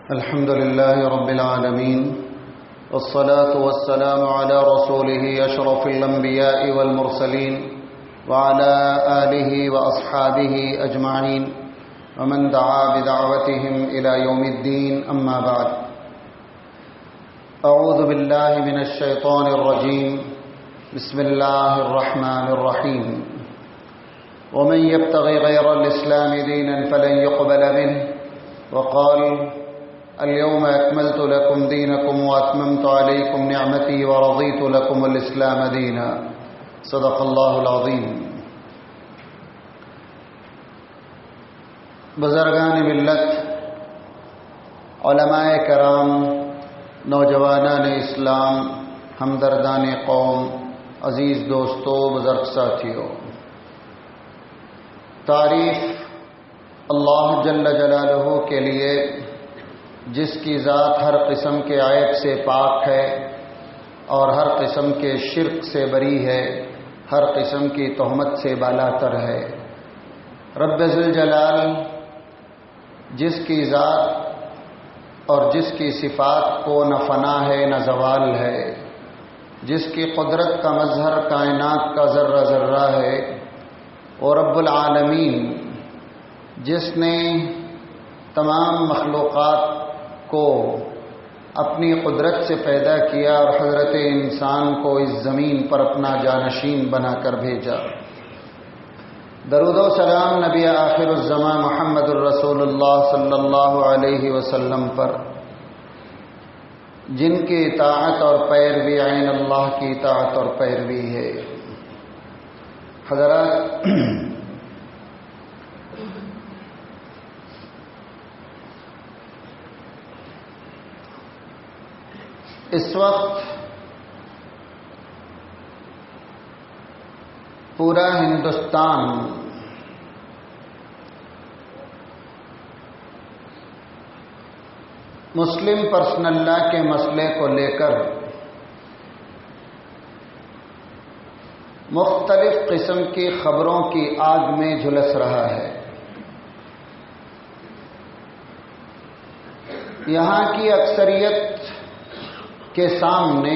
الحمد لله رب العالمين والصلاة والسلام على رسوله أشرف الأنبياء والمرسلين وعلى آله وأصحابه أجمعين ومن دعا بدعوتهم إلى يوم الدين أما بعد أعوذ بالله من الشيطان الرجيم بسم الله الرحمن الرحيم ومن يبتغي غير الإسلام دينا فلن يقبل منه وقال اليوم أكملت لكم دينكم وأتممت عليكم نعمتي ورضيت لكم الإسلام دينا صدق الله العظيم. بزرگان ملت، علماء کرام، نوجوانان اسلام، ہمدردان قوم، عزیز دوستو، بزرگ ساتھیو، تعریف اللہ جل جلالہ کے لیے جس کی ذات ہر قسم کے عیب سے پاک ہے اور ہر قسم کے شرک سے بری ہے، ہر قسم کی تہمت سے بالاتر ہے. رب ذوالجلال جس کی ذات اور جس کی صفات کو نہ فنا ہے نہ زوال ہے، جس کی قدرت کا مظہر کائنات کا ذرہ ذرہ ہے، اور رب العالمین جس نے تمام مخلوقات کو اپنی قدرت سے پیدا کیا اور حضرت انسان کو اس زمین پر اپنا جانشین بنا کر بھیجا. درود و سلام نبی آخر الزمان محمد الرسول اللہ صلی اللہ علیہ وسلم پر، جن کی اطاعت اور پیروی عین اللہ کی اطاعت اور پیروی ہے. حضرات، اس وقت پورا ہندوستان مسلم پرسنل لا کے مسئلے کو لے کر مختلف قسم کی خبروں کی آگ میں جھلس رہا ہے. یہاں کی اکثریت کے سامنے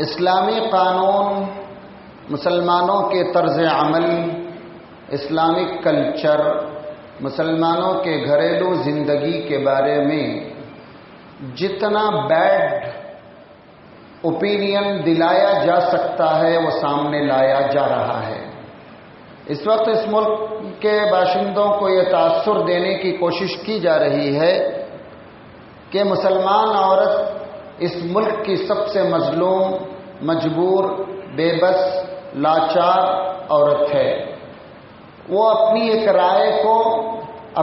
اسلامی قانون، مسلمانوں کے طرز عمل، اسلامک کلچر، مسلمانوں کے گھریلو زندگی کے بارے میں جتنا بیڈ اوپینین دلایا جا سکتا ہے وہ سامنے لایا جا رہا ہے. اس وقت اس ملک کے باشندوں کو یہ تاثر دینے کی کوشش کی جا رہی ہے کہ مسلمان عورت اس ملک کی سب سے مظلوم، مجبور، بے بس، لاچار عورت ہے. وہ اپنی ایک رائے کو،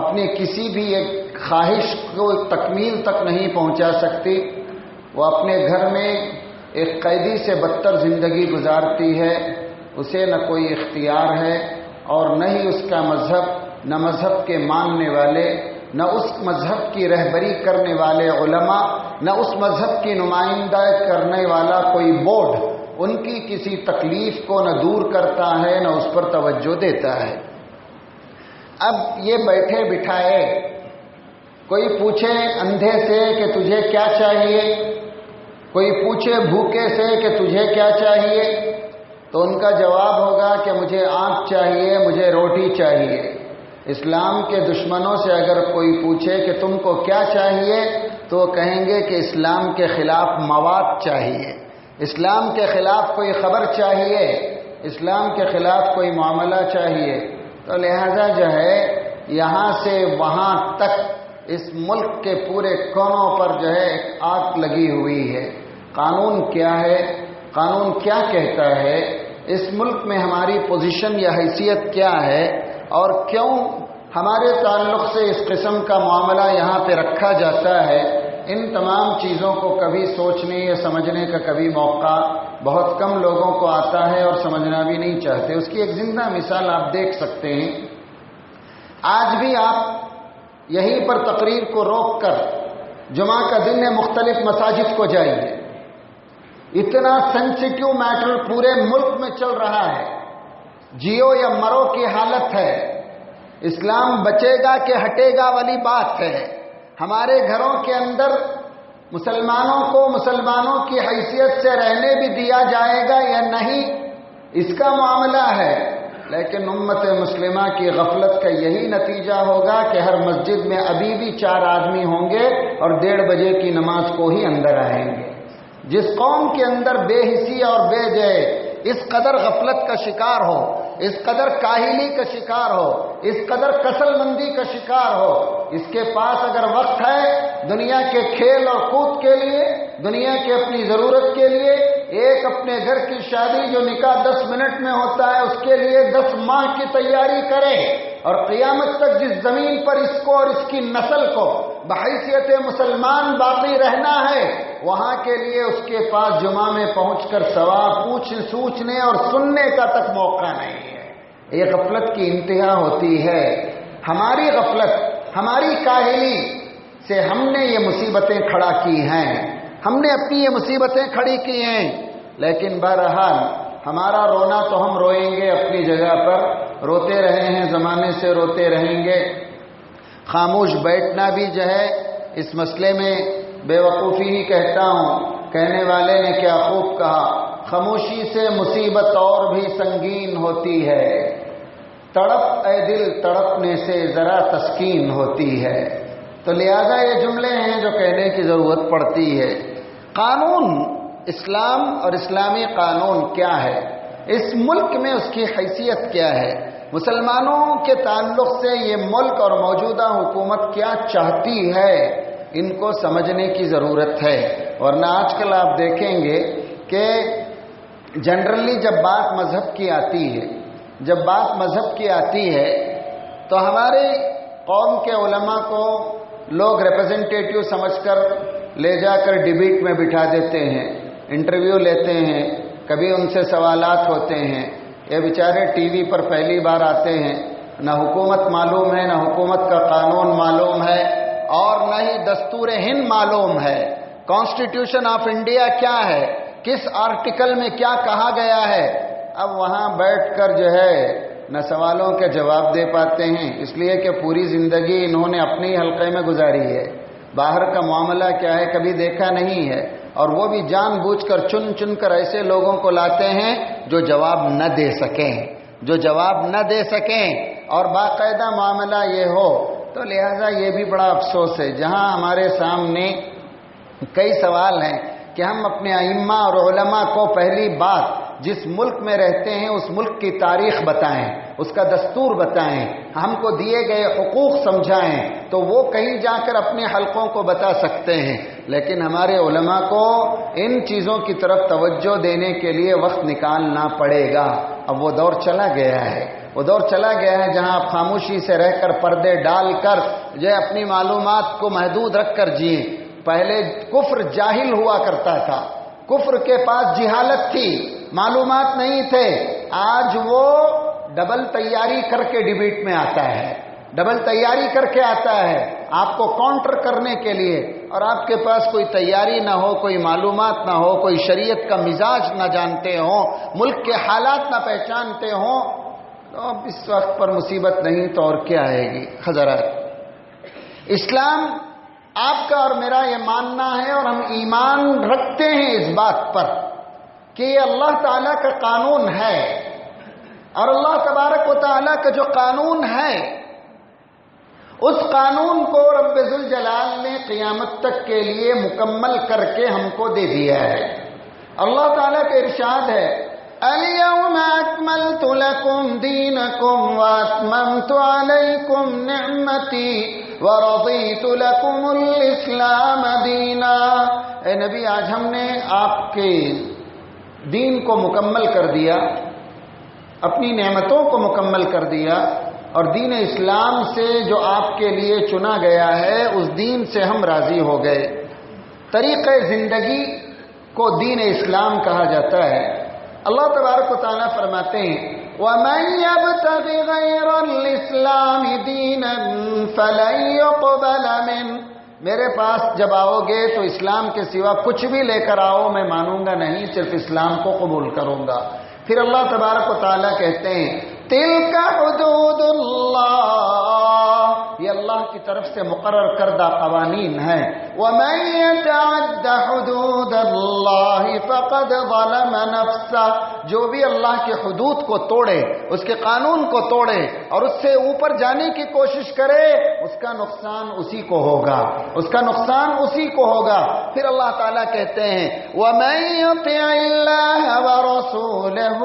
اپنی کسی بھی ایک خواہش کو تکمیل تک نہیں پہنچا سکتی. وہ اپنے گھر میں ایک قیدی سے بدتر زندگی گزارتی ہے. اسے نہ کوئی اختیار ہے اور نہ ہی اس کا مذہب، نہ مذہب کے ماننے والے، نہ اس مذہب کی رہبری کرنے والے علماء، نہ اس مذہب کی نمائندہ کرنے والا کوئی بورڈ ان کی کسی تکلیف کو نہ دور کرتا ہے نہ اس پر توجہ دیتا ہے. اب یہ بیٹھے بٹھائے کوئی پوچھے اندھے سے کہ تجھے کیا چاہیے، کوئی پوچھے بھوکے سے کہ تجھے کیا چاہیے، تو ان کا جواب ہوگا کہ مجھے آنکھ چاہیے، مجھے روٹی چاہیے. اسلام کے دشمنوں سے اگر کوئی پوچھے کہ تم کو کیا چاہیے تو وہ کہیں گے کہ اسلام کے خلاف مواد چاہیے، اسلام کے خلاف کوئی خبر چاہیے، اسلام کے خلاف کوئی معاملہ چاہیے. تو لہذا جو ہے یہاں سے وہاں تک اس ملک کے پورے کونوں پر جو ہے ایک آگ لگی ہوئی ہے. قانون کیا ہے؟ قانون کیا کہتا ہے؟ اس ملک میں ہماری پوزیشن یا حیثیت کیا ہے؟ اور کیوں ہمارے تعلق سے اس قسم کا معاملہ یہاں پہ رکھا جاتا ہے؟ ان تمام چیزوں کو کبھی سوچنے یا سمجھنے کا کبھی موقع بہت کم لوگوں کو آتا ہے اور سمجھنا بھی نہیں چاہتے. اس کی ایک زندہ مثال آپ دیکھ سکتے ہیں. آج بھی آپ یہیں پر تقریر کو روک کر جمعہ کا دن ہے مختلف مساجد کو جائیے. اتنا سینسیٹیو میٹر پورے ملک میں چل رہا ہے، جیو یا مرو کی حالت ہے. اسلام بچے گا کہ ہٹے گا والی بات ہے. ہمارے گھروں کے اندر مسلمانوں کو مسلمانوں کی حیثیت سے رہنے بھی دیا جائے گا یا نہیں، اس کا معاملہ ہے۔ لیکن امت مسلمہ کی غفلت کا یہی نتیجہ ہوگا کہ ہر مسجد میں ابھی بھی 4 آدمی ہوں گے اور 1:30 بجے کی نماز کو ہی اندر آئیں گے۔ جس قوم کے اندر بے حسی اور بے جے اس قدر غفلت کا شکار ہو، اس قدر کاہلی کا شکار ہو، اس قدر کسل مندی کا شکار ہو، اس کے پاس اگر وقت ہے دنیا کے کھیل اور کود کے لیے، دنیا کی اپنی ضرورت کے لیے، ایک اپنے گھر کی شادی جو نکاح 10 منٹ میں ہوتا ہے اس کے لیے 10 ماہ کی تیاری کرے، اور قیامت تک جس زمین پر اس کو اور اس کی نسل کو بحیثیت مسلمان باقی رہنا ہے، وہاں کے لیے اس کے پاس جمعہ میں پہنچ کر ثواب سوچنے اور سننے کا تک موقع نہیں ہے۔ یہ غفلت کی انتہا ہوتی ہے۔ ہماری غفلت، ہماری کاہلی سے ہم نے یہ مصیبتیں کھڑا کی ہیں، ہم نے اپنی یہ مصیبتیں کھڑی کی ہیں۔ لیکن بہرحال ہمارا رونا تو ہم روئیں گے اپنی جگہ پر، روتے رہے ہیں زمانے سے، روتے رہیں گے۔ خاموش بیٹھنا بھی جو ہے اس مسئلے میں بے وقوفی ہی کہتا ہوں۔ کہنے والے نے کیا خوب کہا، خاموشی سے مصیبت اور بھی سنگین ہوتی ہے، تڑپ اے دل تڑپنے سے ذرا تسکین ہوتی ہے۔ تو لہذا یہ جملے ہیں جو کہنے کی ضرورت پڑتی ہے۔ قانون اسلام اور اسلامی قانون کیا ہے، اس ملک میں اس کی حیثیت کیا ہے، مسلمانوں کے تعلق سے یہ ملک اور موجودہ حکومت کیا چاہتی ہے، ان کو سمجھنے کی ضرورت ہے۔ ورنہ آج کل آپ دیکھیں گے کہ جنرلی جب بات مذہب کی آتی ہے تو ہماری قوم کے علماء کو لوگ ریپرزنٹیٹیو سمجھ کر لے جا کر ڈیبیٹ میں بٹھا دیتے ہیں، انٹرویو لیتے ہیں، کبھی ان سے سوالات ہوتے ہیں۔ یہ بیچارے ٹی وی پر پہلی بار آتے ہیں، نہ حکومت معلوم ہے، نہ حکومت کا قانون معلوم ہے، اور نہ ہی دستور ہند معلوم ہے۔ کانسٹیٹیوشن آف انڈیا کیا ہے، کس آرٹیکل میں کیا کہا گیا ہے، اب وہاں بیٹھ کر جو ہے نہ سوالوں کے جواب دے پاتے ہیں، اس لیے کہ پوری زندگی انہوں نے اپنے حلقے میں گزاری ہے، باہر کا معاملہ کیا ہے کبھی دیکھا نہیں ہے، اور وہ بھی جان بوجھ کر چن کر ایسے لوگوں کو لاتے ہیں جو جواب نہ دے سکیں اور باقاعدہ معاملہ یہ ہو۔ تو لہذا یہ بھی بڑا افسوس ہے، جہاں ہمارے سامنے کئی سوال ہیں کہ ہم اپنے ائمہ اور علماء کو پہلی بات جس ملک میں رہتے ہیں اس ملک کی تاریخ بتائیں، اس کا دستور بتائیں، ہم کو دیے گئے حقوق سمجھائیں، تو وہ کہیں جا کر اپنے حلقوں کو بتا سکتے ہیں۔ لیکن ہمارے علماء کو ان چیزوں کی طرف توجہ دینے کے لیے وقت نکالنا پڑے گا۔ اب وہ دور چلا گیا ہے جہاں آپ خاموشی سے رہ کر پردے ڈال کر جو اپنی معلومات کو محدود رکھ کر جئیں۔ پہلے کفر جاہل ہوا کرتا تھا، کفر کے پاس جہالت تھی، معلومات نہیں تھے، آج وہ ڈبل تیاری کر کے ڈیبیٹ میں آتا ہے، آپ کو کاؤنٹر کرنے کے لیے، اور آپ کے پاس کوئی تیاری نہ ہو، کوئی معلومات نہ ہو، کوئی شریعت کا مزاج نہ جانتے ہوں، ملک کے حالات نہ پہچانتے ہوں، تو اب اس وقت پر مصیبت نہیں تو اور کیا آئے گی۔ حضرات، اسلام آپ کا اور میرا یہ ماننا ہے، اور ہم ایمان رکھتے ہیں اس بات پر کہ یہ اللہ تعالیٰ کا قانون ہے، اور اللہ تبارک و تعالیٰ کا جو قانون ہے اس قانون کو رب ذوالجلال نے قیامت تک کے لیے مکمل کر کے ہم کو دے دیا ہے۔ اللہ تعالیٰ کا ارشاد ہے، اليوم اکملت لکم دینکم واتممت علیکم نعمتی ورضیت لکم الاسلام دینا۔ اے نبی، آج ہم نے آپ کے دین کو مکمل کر دیا، اپنی نعمتوں کو مکمل کر دیا، اور دین اسلام سے جو آپ کے لیے چنا گیا ہے اس دین سے ہم راضی ہو گئے۔ طریقہ زندگی کو دین اسلام کہا جاتا ہے۔ اللہ تبارک و تعالیٰ فرماتے ہیں، وَمَن يَبْتَغِ غَيْرَ الْإِسْلَامِ دِينًا فَلَن يُقْبَلَ مِنْهُ۔ میرے پاس جب آؤ گے تو اسلام کے سوا کچھ بھی لے کر آؤ، میں مانوں گا نہیں، صرف اسلام کو قبول کروں گا۔ پھر اللہ تبارک و تعالیٰ کہتے ہیں، تِلْكَ حُدُودُ اللَّهِ، یہ اللہ کی طرف سے مقرر کردہ قوانین ہیں۔ وَمَن يَتَعَدَّ حُدُودَ اللَّهِ فَقَدْ ظَلَمَ نَفْسَهُ، جو بھی اللہ کے حدود کو توڑے، اس کے قانون کو توڑے اور اس سے اوپر جانے کی کوشش کرے، اس کا نقصان اسی کو ہوگا، اس کا نقصان اسی کو ہوگا۔ پھر اللہ تعالیٰ کہتے ہیں وَمَن يُطِعِ اللَّهَ وَرَسُولَهُ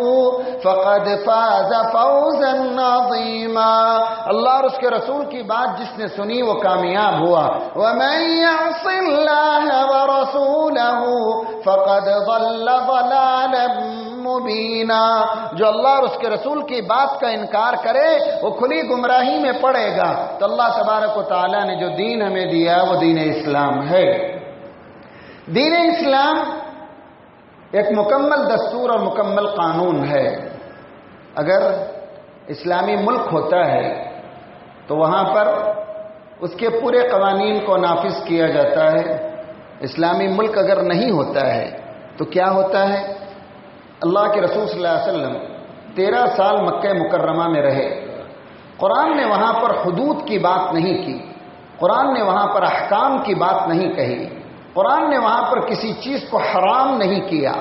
فَقَدْ فَازَ فَوْزًا عَظِيمًا، اللہ اور اس کے رسول کی بات جس نے سنی وہ کامیاب ہوا۔ وَمَن يَعْصِ اللَّهَ وَرَسُولَهُ فَقَدْ ضَلَّ ضَلَالًا مُبِينًا، جو اللہ اور اس کے رسول کی بات کا انکار کرے وہ کھلی گمراہی میں پڑے گا۔ تو اللہ تبارک و تعالیٰ نے جو دین ہمیں دیا وہ دین اسلام ہے۔ دین اسلام ایک مکمل دستور اور مکمل قانون ہے۔ اگر اسلامی ملک ہوتا ہے تو وہاں پر اس کے پورے قوانین کو نافذ کیا جاتا ہے۔ اسلامی ملک اگر نہیں ہوتا ہے تو کیا ہوتا ہے؟ اللہ کے رسول صلی اللہ علیہ وسلم 13 سال مکہ مکرمہ میں رہے۔ قرآن نے وہاں پر حدود کی بات نہیں کی، قرآن نے وہاں پر احکام کی بات نہیں کہی، قرآن نے وہاں پر کسی چیز کو حرام نہیں کیا،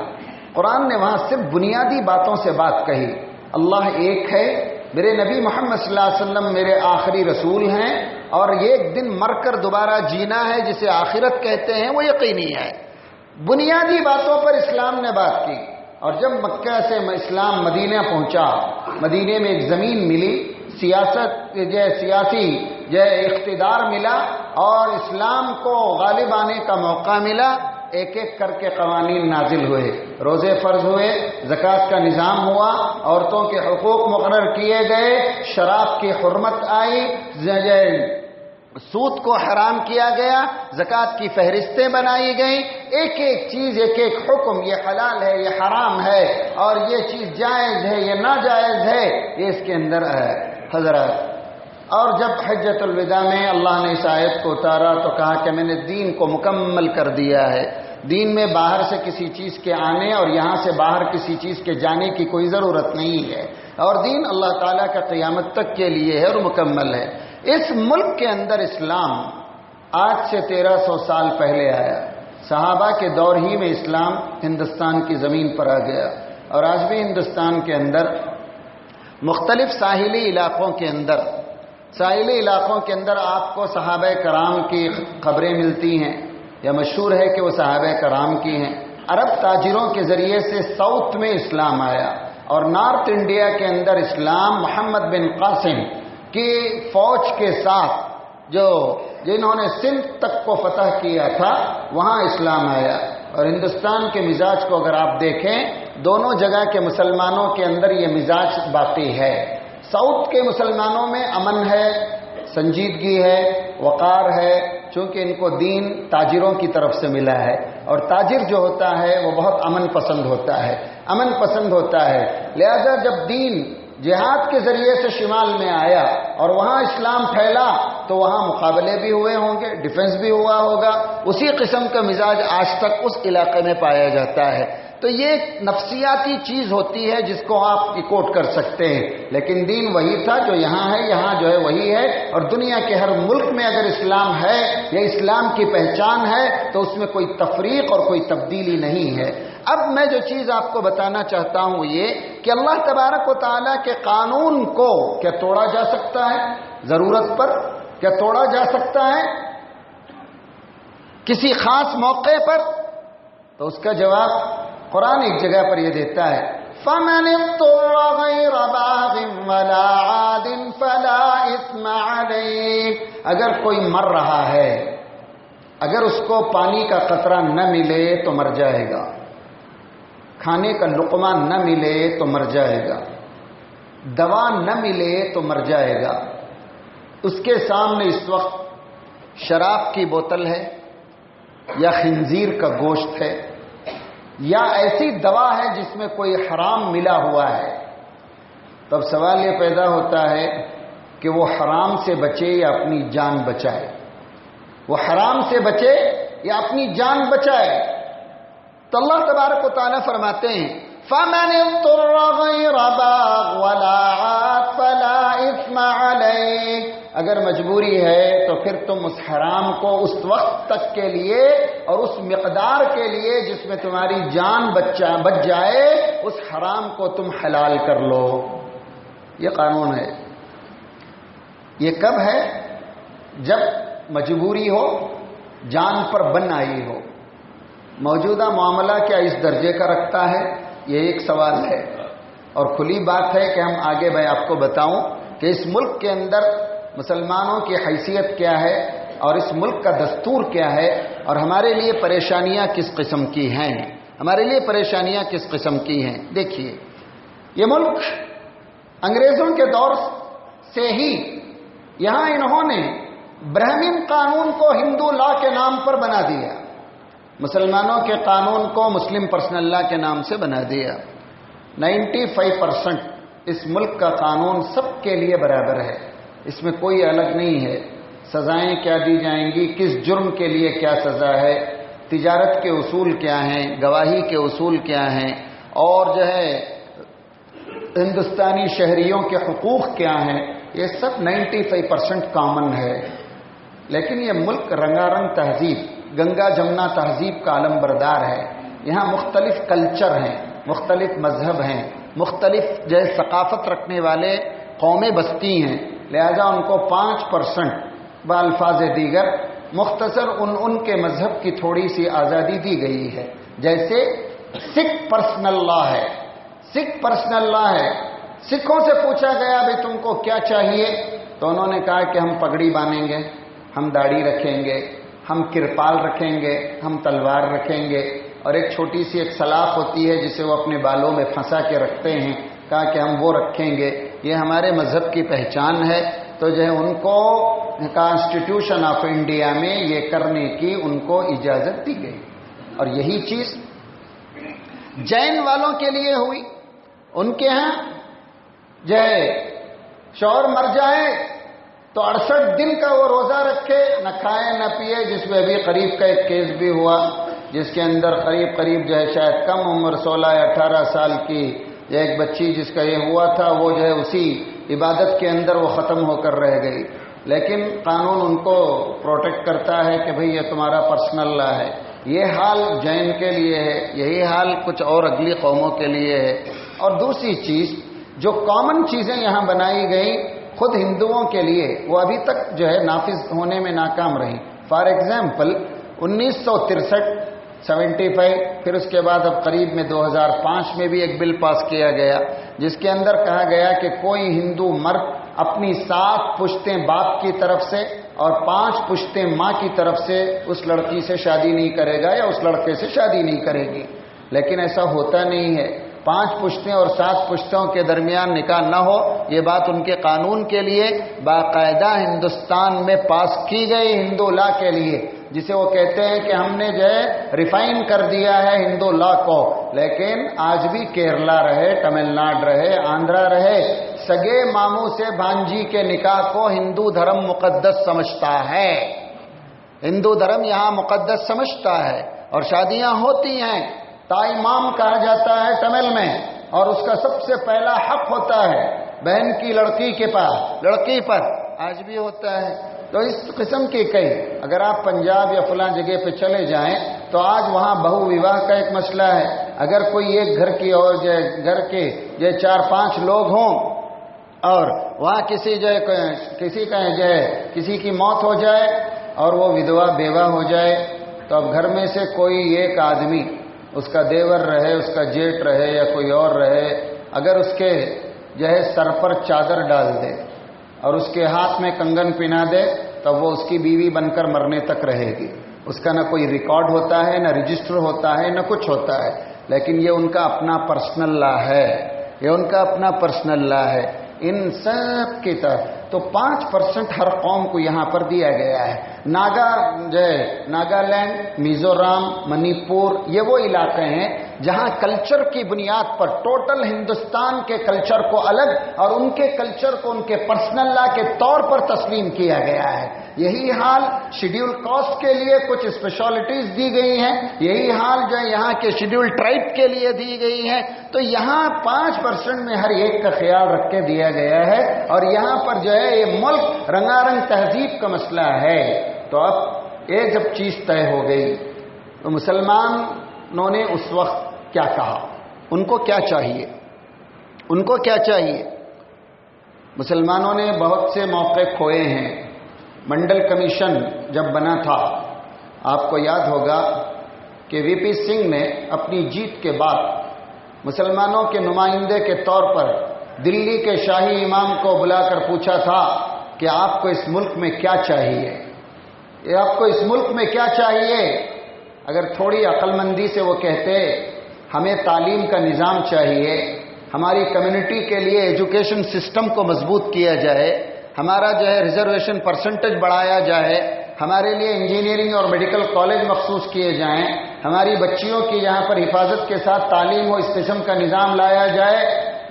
قرآن نے وہاں صرف بنیادی باتوں سے بات کہی۔ اللہ ایک ہے، میرے نبی محمد صلی اللہ علیہ وسلم میرے آخری رسول ہیں، اور یہ ایک دن مر کر دوبارہ جینا ہے جسے آخرت کہتے ہیں، وہ یقینی ہے۔ بنیادی باتوں پر اسلام نے بات کی۔ اور جب مکہ سے اسلام مدینہ پہنچا، مدینے میں ایک زمین ملی، سیاسی اقتدار ملا اور اسلام کو غالب آنے کا موقع ملا، ایک ایک کر کے قوانین نازل ہوئے، روزے فرض ہوئے، زکوٰۃ کا نظام ہوا، عورتوں کے حقوق مقرر کیے گئے، شراب کی حرمت آئی، سود کو حرام کیا گیا، زکوٰۃ کی فہرستیں بنائی گئیں، ایک ایک چیز، ایک ایک حکم، یہ حلال ہے، یہ حرام ہے، اور یہ چیز جائز ہے، یہ ناجائز ہے، یہ اس کے اندر ہے حضرات۔ اور جب حجۃ الوداع میں اللہ نے اس آیت کو اتارا تو کہا کہ میں نے دین کو مکمل کر دیا ہے، دین میں باہر سے کسی چیز کے آنے اور یہاں سے باہر کسی چیز کے جانے کی کوئی ضرورت نہیں ہے، اور دین اللہ تعالیٰ کا قیامت تک کے لیے ہے اور مکمل ہے۔ اس ملک کے اندر اسلام آج سے 1300 سال پہلے آیا، صحابہ کے دور ہی میں اسلام ہندوستان کی زمین پر آ گیا، اور آج بھی ہندوستان کے اندر مختلف ساحلی علاقوں کے اندر آپ کو صحابہ کرام کی خبریں ملتی ہیں، یا مشہور ہے کہ وہ صحابہ کرام کی ہیں۔ عرب تاجروں کے ذریعے سے ساؤتھ میں اسلام آیا، اور نارتھ انڈیا کے اندر اسلام محمد بن قاسم کی فوج کے ساتھ جنہوں نے سندھ تک کو فتح کیا تھا، وہاں اسلام آیا۔ اور ہندوستان کے مزاج کو اگر آپ دیکھیں، دونوں جگہ کے مسلمانوں کے اندر یہ مزاج باقی ہے۔ ساؤتھ کے مسلمانوں میں امن ہے، سنجیدگی ہے، وقار ہے، چونکہ ان کو دین تاجروں کی طرف سے ملا ہے، اور تاجر جو ہوتا ہے وہ بہت امن پسند ہوتا ہے، لہذا جب دین جہاد کے ذریعے سے شمال میں آیا اور وہاں اسلام پھیلا تو وہاں مقابلے بھی ہوئے ہوں گے، ڈیفنس بھی ہوا ہوگا، اسی قسم کا مزاج آج تک اس علاقے میں پایا جاتا ہے۔ تو یہ ایک نفسیاتی چیز ہوتی ہے جس کو آپ کوٹ کر سکتے ہیں، لیکن دین وہی تھا جو یہاں ہے، یہاں جو ہے وہی ہے، اور دنیا کے ہر ملک میں اگر اسلام ہے یا اسلام کی پہچان ہے تو اس میں کوئی تفریق اور کوئی تبدیلی نہیں ہے۔ اب میں جو چیز آپ کو بتانا چاہتا ہوں یہ کہ اللہ تبارک و تعالیٰ کے قانون کو کیا توڑا جا سکتا ہے؟ ضرورت پر کیا توڑا جا سکتا ہے کسی خاص موقع پر؟ تو اس کا جواب قرآن ایک جگہ پر یہ دیتا ہے، فَمَنِ اضْطُرَّ غَيْرَ بَاغٍ وَلَا عَادٍ فَلَا إِثْمَ عَلَيْهِ، اگر کوئی مر رہا ہے، اگر اس کو پانی کا قطرہ نہ ملے تو مر جائے گا، کھانے کا لقمہ نہ ملے تو مر جائے گا، دوا نہ ملے تو مر جائے گا، اس کے سامنے اس وقت شراب کی بوتل ہے یا خنزیر کا گوشت ہے یا ایسی دوا ہے جس میں کوئی حرام ملا ہوا ہے، تب سوال یہ پیدا ہوتا ہے کہ وہ حرام سے بچے یا اپنی جان بچائے، وہ حرام سے بچے یا اپنی جان بچائے۔ تو اللہ تبارک و تعالیٰ فرماتے ہیں فَمَنِ اضْطُرَّ غَيْرَ بَاغٍ وَلَا عَادٍ فَلَا إِثْمَ عَلَيْهِ، اگر مجبوری ہے تو پھر تم اس حرام کو اس وقت تک کے لیے اور اس مقدار کے لیے جس میں تمہاری جان بچ جائے اس حرام کو تم حلال کر لو. یہ قانون ہے. یہ کب ہے؟ جب مجبوری ہو، جان پر بن آئی ہو. موجودہ معاملہ کیا اس درجے کا رکھتا ہے؟ یہ ایک سوال ہے. اور کھلی بات ہے کہ ہم آگے میں آپ کو بتاؤں کہ اس ملک کے اندر مسلمانوں کی حیثیت کیا ہے اور اس ملک کا دستور کیا ہے اور ہمارے لیے پریشانیاں کس قسم کی ہیں. ہمارے لیے پریشانیاں کس قسم کی ہیں. دیکھیے، یہ ملک انگریزوں کے دور سے ہی یہاں انہوں نے برہمن قانون کو ہندو لا کے نام پر بنا دیا، مسلمانوں کے قانون کو مسلم پرسنل لا کے نام سے بنا دیا. 95% اس ملک کا قانون سب کے لیے برابر ہے، اس میں کوئی الگ نہیں ہے. سزائیں کیا دی جائیں گی، کس جرم کے لیے کیا سزا ہے، تجارت کے اصول کیا ہیں، گواہی کے اصول کیا ہیں، اور جو ہے ہندوستانی شہریوں کے حقوق کیا ہیں، یہ سب 95% کامن ہے. لیکن یہ ملک رنگا رنگ تہذیب، گنگا جمنا تہذیب کا علم بردار ہے. یہاں مختلف کلچر ہیں، مختلف مذہب ہیں، مختلف جو ہے ثقافت رکھنے والے قومیں بستی ہیں. لہذا ان کو 5% بالفاظ دیگر مختصر ان کے مذہب کی تھوڑی سی آزادی دی گئی ہے. جیسے سکھ پرسنل لا ہے، سکھ پرسنل لا ہے. سکھوں سے پوچھا گیا بھئی تم کو کیا چاہیے، تو انہوں نے کہا کہ ہم پگڑی باندھیں گے، ہم داڑھی رکھیں گے، ہم کرپال رکھیں گے، ہم تلوار رکھیں گے، اور ایک چھوٹی سی ایک سلاخ ہوتی ہے جسے وہ اپنے بالوں میں پھنسا کے رکھتے ہیں. کہا کہ ہم وہ رکھیں گے، یہ ہمارے مذہب کی پہچان ہے. تو جو ہے ان کو کانسٹیٹیوشن آف انڈیا میں یہ کرنے کی ان کو اجازت دی گئی. اور یہی چیز جین والوں کے لیے ہوئی. ان کے ہاں جو ہے شوہر مر جائے تو 68 دن کا وہ روزہ رکھے، نہ کھائے نہ پیے. جس میں ابھی قریب کا ایک کیس بھی ہوا جس کے اندر قریب جو ہے شاید کم عمر 16 یا 18 سال کی ایک بچی جس کا یہ ہوا تھا، وہ جو ہے اسی عبادت کے اندر وہ ختم ہو کر رہ گئی. لیکن قانون ان کو پروٹیکٹ کرتا ہے کہ بھئی یہ تمہارا پرسنل لا ہے. یہ حال جین کے لیے ہے، یہی حال کچھ اور اگلی قوموں کے لیے ہے. اور دوسری چیز، جو کامن چیزیں یہاں بنائی گئی خود ہندوؤں کے لیے، وہ ابھی تک جو ہے نافذ ہونے میں ناکام رہیں. فار ایگزامپل 1963 75، پھر اس کے بعد اب قریب میں 2005 میں بھی ایک بل پاس کیا گیا جس کے اندر کہا گیا کہ کوئی ہندو مرد اپنی 7 پشتیں باپ کی طرف سے اور 5 پشتیں ماں کی طرف سے اس لڑکی سے شادی نہیں کرے گا یا اس لڑکے سے شادی نہیں کرے گی. لیکن ایسا ہوتا نہیں ہے. 5 پشتیں اور 7 پشتوں کے درمیان نکاح نہ ہو، یہ بات ان کے قانون کے لیے باقاعدہ ہندوستان میں پاس کی گئی ہندو لا کے لیے، جسے وہ کہتے ہیں کہ ہم نے جو ہے ریفائن کر دیا ہے ہندو لا کو. لیکن آج بھی کیرلا رہے، تمل ناڈو رہے، آندھرا رہے، سگے ماموں سے بھانجی کے نکاح کو ہندو دھرم مقدس سمجھتا ہے. ہندو دھرم یہاں مقدس سمجھتا ہے اور شادیاں ہوتی ہیں. تائی مام کہا جاتا ہے تمل میں، اور اس کا سب سے پہلا حق ہوتا ہے بہن کی لڑکی کے پاس، لڑکی پر. آج بھی ہوتا ہے. تو اس قسم کی کئی، اگر آپ پنجاب یا فلاں جگہ پہ چلے جائیں تو آج وہاں بہو وواہ کا ایک مسئلہ ہے. اگر کوئی ایک گھر کی اور گھر کے 4-5 لوگ ہوں اور وہاں کسی کی موت ہو جائے اور وہ ودوا بیوہ ہو جائے، تو اب گھر میں سے کوئی ایک آدمی، اس کا دیور رہے، اس کا جیٹ رہے یا کوئی اور رہے، اگر اس کے جو ہے سر پر چادر ڈال دے اور اس کے ہاتھ میں کنگن پہنا دے، تب وہ اس کی بیوی بن کر مرنے تک رہے گی. اس کا نہ کوئی ریکارڈ ہوتا ہے، نہ رجسٹر ہوتا ہے، نہ کچھ ہوتا ہے. لیکن یہ ان کا اپنا پرسنل لا ہے، یہ ان کا اپنا پرسنل لا ہے. ان سب کی طرف تو 5% ہر قوم کو یہاں پر دیا گیا ہے. ناگالینڈ، میزورام، منی پور، یہ وہ علاقے ہیں جہاں کلچر کی بنیاد پر ٹوٹل ہندوستان کے کلچر کو الگ اور ان کے کلچر کو ان کے پرسنل لا کے طور پر تسلیم کیا گیا ہے. یہی حال شیڈیول کاسٹ کے لیے کچھ اسپیشلٹیز دی گئی ہیں, یہی حال جو ہے یہاں کے شیڈیول ٹرائب کے لیے دی گئی ہے. تو یہاں 5% میں ہر ایک کا خیال رکھ کے دیا گیا ہے, اور یہاں پر جو ہے یہ ملک رنگارنگ تہذیب کا مسئلہ ہے. تو اب یہ جب چیز طے ہو گئی تو مسلمانوں نے اس وقت کیا کہا, ان کو کیا چاہیے, ان کو کیا چاہیے؟ مسلمانوں نے بہت سے موقع کھوئے ہیں. منڈل کمیشن جب بنا تھا, آپ کو یاد ہوگا کہ وی پی سنگھ نے اپنی جیت کے بعد مسلمانوں کے نمائندے کے طور پر دلی کے شاہی امام کو بلا کر پوچھا تھا کہ آپ کو اس ملک میں کیا چاہیے, یہ آپ کو اس ملک میں کیا چاہیے؟ اگر تھوڑی عقل مندی سے وہ کہتے ہمیں تعلیم کا نظام چاہیے, ہماری کمیونٹی کے لیے ایجوکیشن سسٹم کو مضبوط کیا جائے, ہمارا جو ہے ریزرویشن پرسنٹیج بڑھایا جائے, ہمارے لیے انجینئرنگ اور میڈیکل کالج مخصوص کیے جائیں, ہماری بچیوں کی یہاں پر حفاظت کے ساتھ تعلیم ہو, اس قسم کا نظام لایا جائے.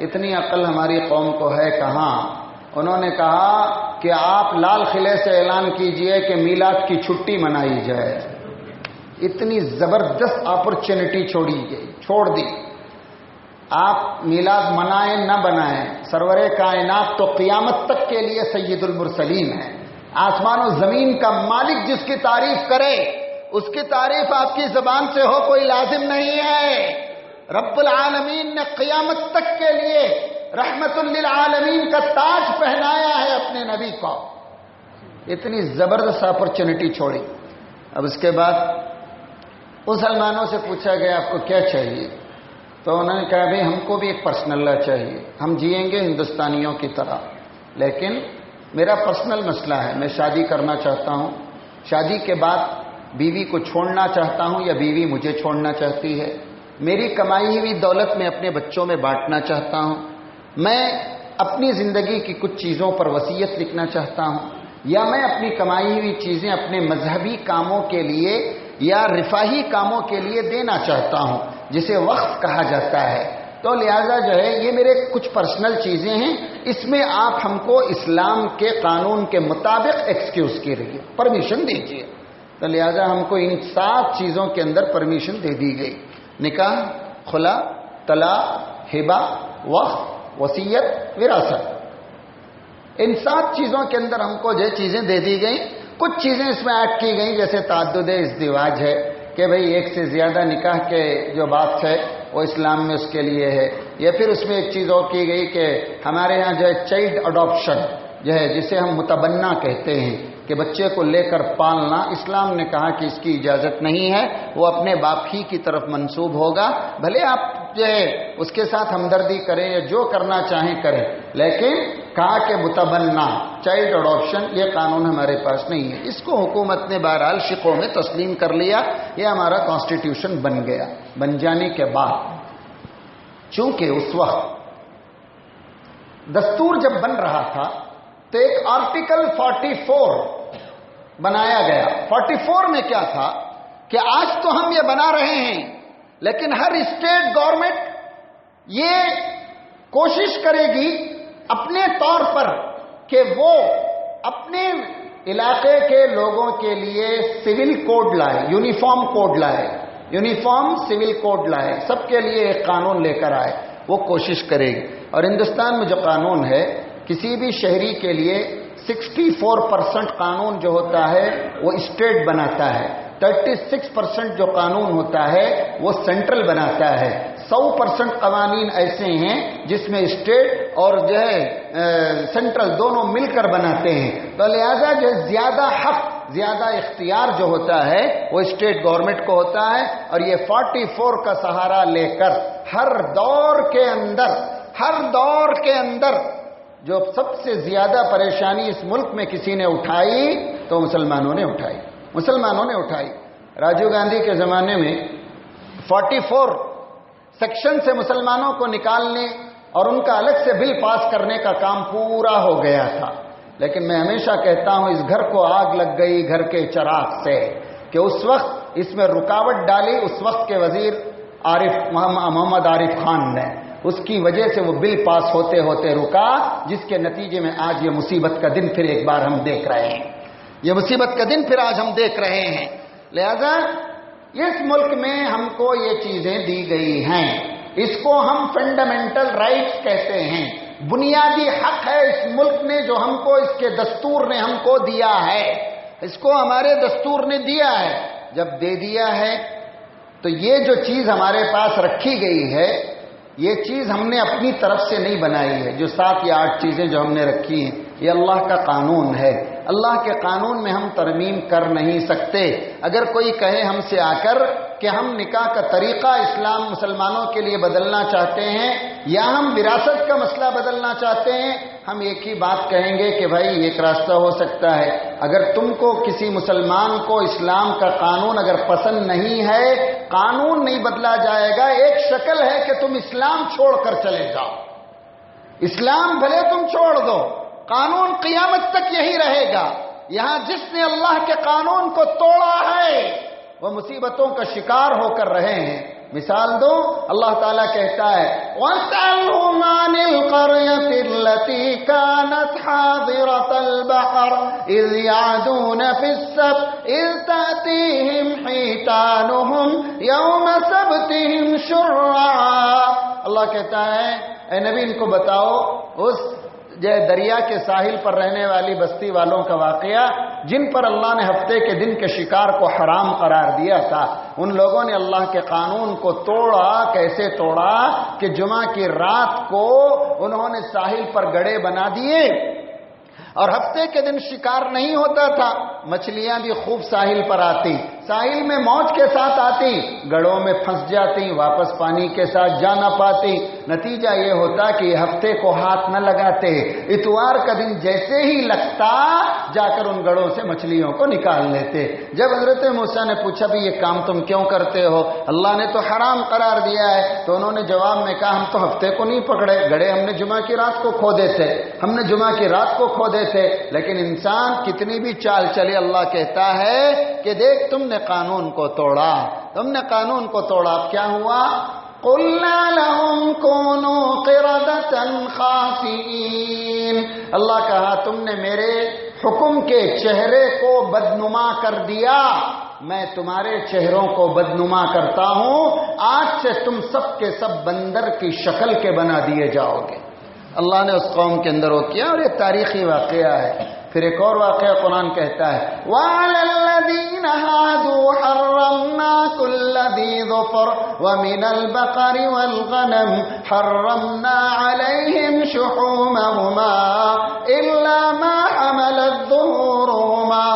اتنی عقل ہماری قوم کو ہے کہاں. انہوں نے کہا کہ آپ لال قلعے سے اعلان کیجئے کہ میلاد کی چھٹی منائی جائے. اتنی زبردست اپرچونٹی چھوڑ دی. آپ میلاد منائیں نہ بنائیں, سرور کائنات تو قیامت تک کے لیے سید المرسلین ہے. آسمان و زمین کا مالک جس کی تعریف کرے اس کی تعریف آپ کی زبان سے ہو کوئی لازم نہیں ہے. رب العالمین نے قیامت تک کے لیے رحمت للعالمین کا تاج پہنایا ہے اپنے نبی کو. اتنی زبردست اپرچونٹی چھوڑی. اب اس کے بعد مسلمانوں سے پوچھا گیا آپ کو کیا چاہیے, تو انہوں نے کہا بھائی ہم کو بھی ایک پرسنل لا چاہیے, ہم جئیں گے ہندوستانیوں کی طرح, لیکن میرا پرسنل مسئلہ ہے, میں شادی کرنا چاہتا ہوں, شادی کے بعد بیوی کو چھوڑنا چاہتا ہوں یا بیوی مجھے چھوڑنا چاہتی ہے, میری کمائی ہوئی دولت میں اپنے بچوں میں بانٹنا چاہتا ہوں, میں اپنی زندگی کی کچھ چیزوں پر وصیت لکھنا چاہتا ہوں, یا میں اپنی کمائی ہوئی چیزیں اپنے مذہبی کاموں کے لیے یا رفاہی کاموں کے لیے دینا چاہتا ہوں جسے وقف کہا جاتا ہے. تو لہذا جو ہے یہ میرے کچھ پرسنل چیزیں ہیں, اس میں آپ ہم کو اسلام کے قانون کے مطابق ایکسکیوز کیجیے, پرمیشن دیجیے. تو لہذا ہم کو ان 7 چیزوں کے اندر پرمیشن دے دی گئی. نکاح, خلا, طلاق, ہبہ, وقف, وصیت, وراثت. ان 7 چیزوں کے اندر ہم کو جو چیزیں دے دی گئیں. کچھ چیزیں اس میں ایڈ کی گئیں جیسے تعدد ازدواج ہے کہ بھئی ایک سے زیادہ نکاح کے جو بات ہے وہ اسلام میں اس کے لیے ہے. یا پھر اس میں ایک چیز اور کی گئی کہ ہمارے ہاں جو ہے چائلڈ اڈاپشن جو ہے جسے ہم متبنہ کہتے ہیں کہ بچے کو لے کر پالنا, اسلام نے کہا کہ اس کی اجازت نہیں ہے, وہ اپنے باپ ہی کی طرف منسوب ہوگا. بھلے آپ جو ہے اس کے ساتھ ہمدردی کریں یا جو کرنا چاہیں کریں, لیکن کہا کہ متبنہ چائلڈ اڈاپشن یہ قانون ہمارے پاس نہیں ہے. اس کو حکومت نے بہرحال شقوں میں تسلیم کر لیا, یہ ہمارا کانسٹیٹیوشن بن گیا. بن جانے کے بعد چونکہ اس وقت دستور جب بن رہا تھا تو ایک آرٹیکل 44 بنایا گیا. 44 میں کیا تھا کہ آج تو ہم یہ بنا رہے ہیں, لیکن ہر اسٹیٹ گورنمنٹ یہ کوشش کرے گی اپنے طور پر کہ وہ اپنے علاقے کے لوگوں کے لیے سول کوڈ لائے, یونیفارم کوڈ لائے, یونیفارم سول کوڈ لائے, سب کے لیے ایک قانون لے کر آئے. وہ کوشش کرے گی. اور ہندوستان میں جو قانون ہے کسی بھی شہری کے لیے 64% قانون جو ہوتا ہے وہ اسٹیٹ بناتا ہے, 36% جو قانون ہوتا ہے وہ سینٹرل بناتا ہے, 100% قوانین ایسے ہیں جس میں اسٹیٹ اور جو ہے سینٹرل دونوں مل کر بناتے ہیں. تو لہذا جو زیادہ حق زیادہ اختیار جو ہوتا ہے وہ اسٹیٹ گورنمنٹ کو ہوتا ہے. اور یہ 44 کا سہارا لے کر ہر دور کے اندر جو سب سے زیادہ پریشانی اس ملک میں کسی نے اٹھائی تو مسلمانوں نے اٹھائی. راجیو گاندھی کے زمانے میں 44 سیکشن سے مسلمانوں کو نکالنے اور ان کا الگ سے بل پاس کرنے کا کام پورا ہو گیا تھا. لیکن میں ہمیشہ کہتا ہوں اس گھر کو آگ لگ گئی گھر کے چراغ سے, کہ اس وقت اس میں رکاوٹ ڈالی اس وقت کے وزیر محمد عارف خان نے، اس کی وجہ سے وہ بل پاس ہوتے ہوتے رکا، جس کے نتیجے میں آج یہ مصیبت کا دن پھر ایک بار ہم دیکھ رہے ہیں، یہ مصیبت کا دن پھر آج ہم دیکھ رہے ہیں۔ لہذا اس ملک میں ہم کو یہ چیزیں دی گئی ہیں، اس کو ہم فنڈامنٹل رائٹس کہتے ہیں، بنیادی حق ہے اس ملک نے جو ہم کو اس کے دستور نے ہم کو دیا ہے، اس کو ہمارے دستور نے دیا ہے۔ جب دے دیا ہے تو یہ جو چیز ہمارے پاس رکھی گئی ہے، یہ چیز ہم نے اپنی طرف سے نہیں بنائی ہے۔ جو 7 یا 8 چیزیں جو ہم نے رکھی ہیں، یہ اللہ کا قانون ہے، اللہ کے قانون میں ہم ترمیم کر نہیں سکتے۔ اگر کوئی کہے ہم سے آ کر کہ ہم نکاح کا طریقہ اسلام مسلمانوں کے لیے بدلنا چاہتے ہیں یا ہم وراثت کا مسئلہ بدلنا چاہتے ہیں، ہم ایک ہی بات کہیں گے کہ بھائی ایک راستہ ہو سکتا ہے، اگر تم کو کسی مسلمان کو اسلام کا قانون اگر پسند نہیں ہے، قانون نہیں بدلا جائے گا، ایک شکل ہے کہ تم اسلام چھوڑ کر چلے جاؤ، اسلام بھلے تم چھوڑ دو، قانون قیامت تک یہی رہے گا۔ یہاں جس نے اللہ کے قانون کو توڑا ہے وہ مصیبتوں کا شکار ہو کر رہے ہیں۔ مثال دو، اللہ تعالیٰ کہتا ہے وَاسْأَلْهُمْ عَنِ الْقَرْيَةِ الَّتِي كَانَتْ حَاضِرَةَ الْبَحْرِ إِذْ يَعْدُونَ فِي السَّبْتِ إِذْ تَأْتِيهِمْ حِيتَانُهُمْ يَوْمَ سَبْتِهِمْ شُرَّعًا۔ اللہ کہتا ہے اے نبی ان کو بتاؤ اس دریا کے ساحل پر رہنے والی بستی والوں کا واقعہ جن پر اللہ نے ہفتے کے دن کے شکار کو حرام قرار دیا تھا۔ ان لوگوں نے اللہ کے قانون کو توڑا، کیسے توڑا کہ جمعہ کی رات کو انہوں نے ساحل پر گڑھے بنا دیے اور ہفتے کے دن شکار نہیں ہوتا تھا، مچھلیاں بھی خوب ساحل پر آتی، ساحل میں موج کے ساتھ آتی، گڑھوں میں پھنس جاتی، واپس پانی کے ساتھ جا نہ پاتی۔ نتیجہ یہ ہوتا کہ یہ ہفتے کو ہاتھ نہ لگاتے، اتوار کا دن جیسے ہی لگتا جا کر ان گڑھوں سے مچھلیوں کو نکال لیتے۔ جب حضرت موسیٰ نے پوچھا بھی یہ کام تم کیوں کرتے ہو، اللہ نے تو حرام قرار دیا ہے، تو انہوں نے جواب میں کہا ہم تو ہفتے کو نہیں پکڑے، گڑھے ہم نے جمعہ کی رات کو کھودے تھے، ہم نے جمعہ کی رات کو کھودے تھے۔ لیکن انسان کتنی بھی چال چلے، اللہ کہتا ہے کہ دیکھ تم نے قانون کو توڑا، تم نے قانون کو توڑا، اب کیا ہوا؟ قُلْنَا لَهُمْ كُونُوا قِرَدَةً خَاسِئِينَ۔ اللہ کہا تم نے میرے حکم کے چہرے کو بدنما کر دیا، میں تمہارے چہروں کو بدنما کرتا ہوں، آج سے تم سب کے سب بندر کی شکل کے بنا دیے جاؤ گے۔ اللہ نے اس قوم کے اندر وہ کیا، اور یہ تاریخی واقعہ ہے۔ پھر ایک اور واقعہ قرآن کہتا ہے وَعَلَى الَّذِينَ هَادُوا حَرَّمْنَا كُلَّ ذِي ظُفُرٍ وَمِنَ الْبَقَرِ وَالْغَنَمِ حَرَّمْنَا عَلَيْهِمْ شُحُومَهُمَا إِلَّا مَا حَمَلَتْ ظُهُورُهُمَا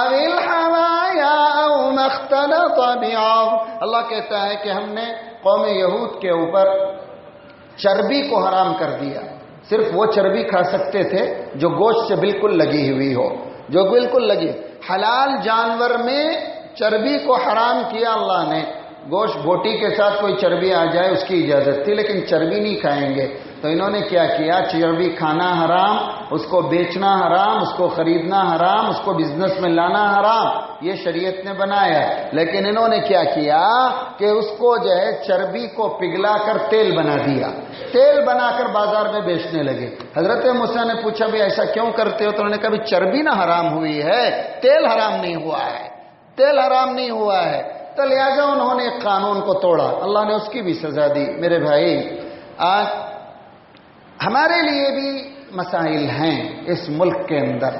أَوِ الْحَوَايَا أَوْ مَا اخْتَلَطَ بِعَظْمٍ۔ اللہ کہتا ہے کہ ہم نے قوم یہود کے اوپر چربی کو حرام کر دیا، صرف وہ چربی کھا سکتے تھے جو گوشت سے بالکل لگی ہوئی ہو، جو بالکل لگی۔ حلال جانور میں چربی کو حرام کیا اللہ نے، گوشت بوٹی کے ساتھ کوئی چربی آ جائے اس کی اجازت تھی، لیکن چربی نہیں کھائیں گے۔ تو انہوں نے کیا کیا، چربی کھانا حرام، اس کو بیچنا حرام، اس کو خریدنا حرام، اس کو بزنس میں لانا حرام، یہ شریعت نے بنایا۔ لیکن انہوں نے کیا کیا کہ اس کو جو ہے چربی کو پگھلا کر تیل بنا دیا، تیل بنا کر بازار میں بیچنے لگے۔ حضرت موسیٰ نے پوچھا بھی ایسا کیوں کرتے ہو، تو انہوں نے کہا بھی چربی نہ حرام ہوئی ہے، تیل حرام نہیں ہوا ہے، تیل حرام نہیں ہوا ہے۔ تو لہٰذا انہوں نے ایک قانون کو توڑا، اللہ نے اس کی بھی سزا دی۔ میرے بھائی آج ہمارے لیے بھی مسائل ہیں اس ملک کے اندر،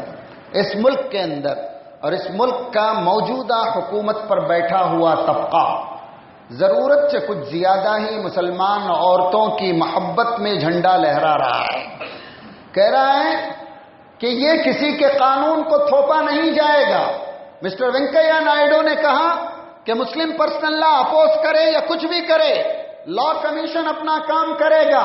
اس ملک کے اندر، اور اس ملک کا موجودہ حکومت پر بیٹھا ہوا طبقہ ضرورت سے کچھ زیادہ ہی مسلمان عورتوں کی محبت میں جھنڈا لہرا رہا ہے، کہہ رہا ہے کہ یہ کسی کے قانون کو تھوپا نہیں جائے گا۔ مسٹر وینکیا نائیڈو نے کہا کہ مسلم پرسنل لا اپوز کرے یا کچھ بھی کرے، لا کمیشن اپنا کام کرے گا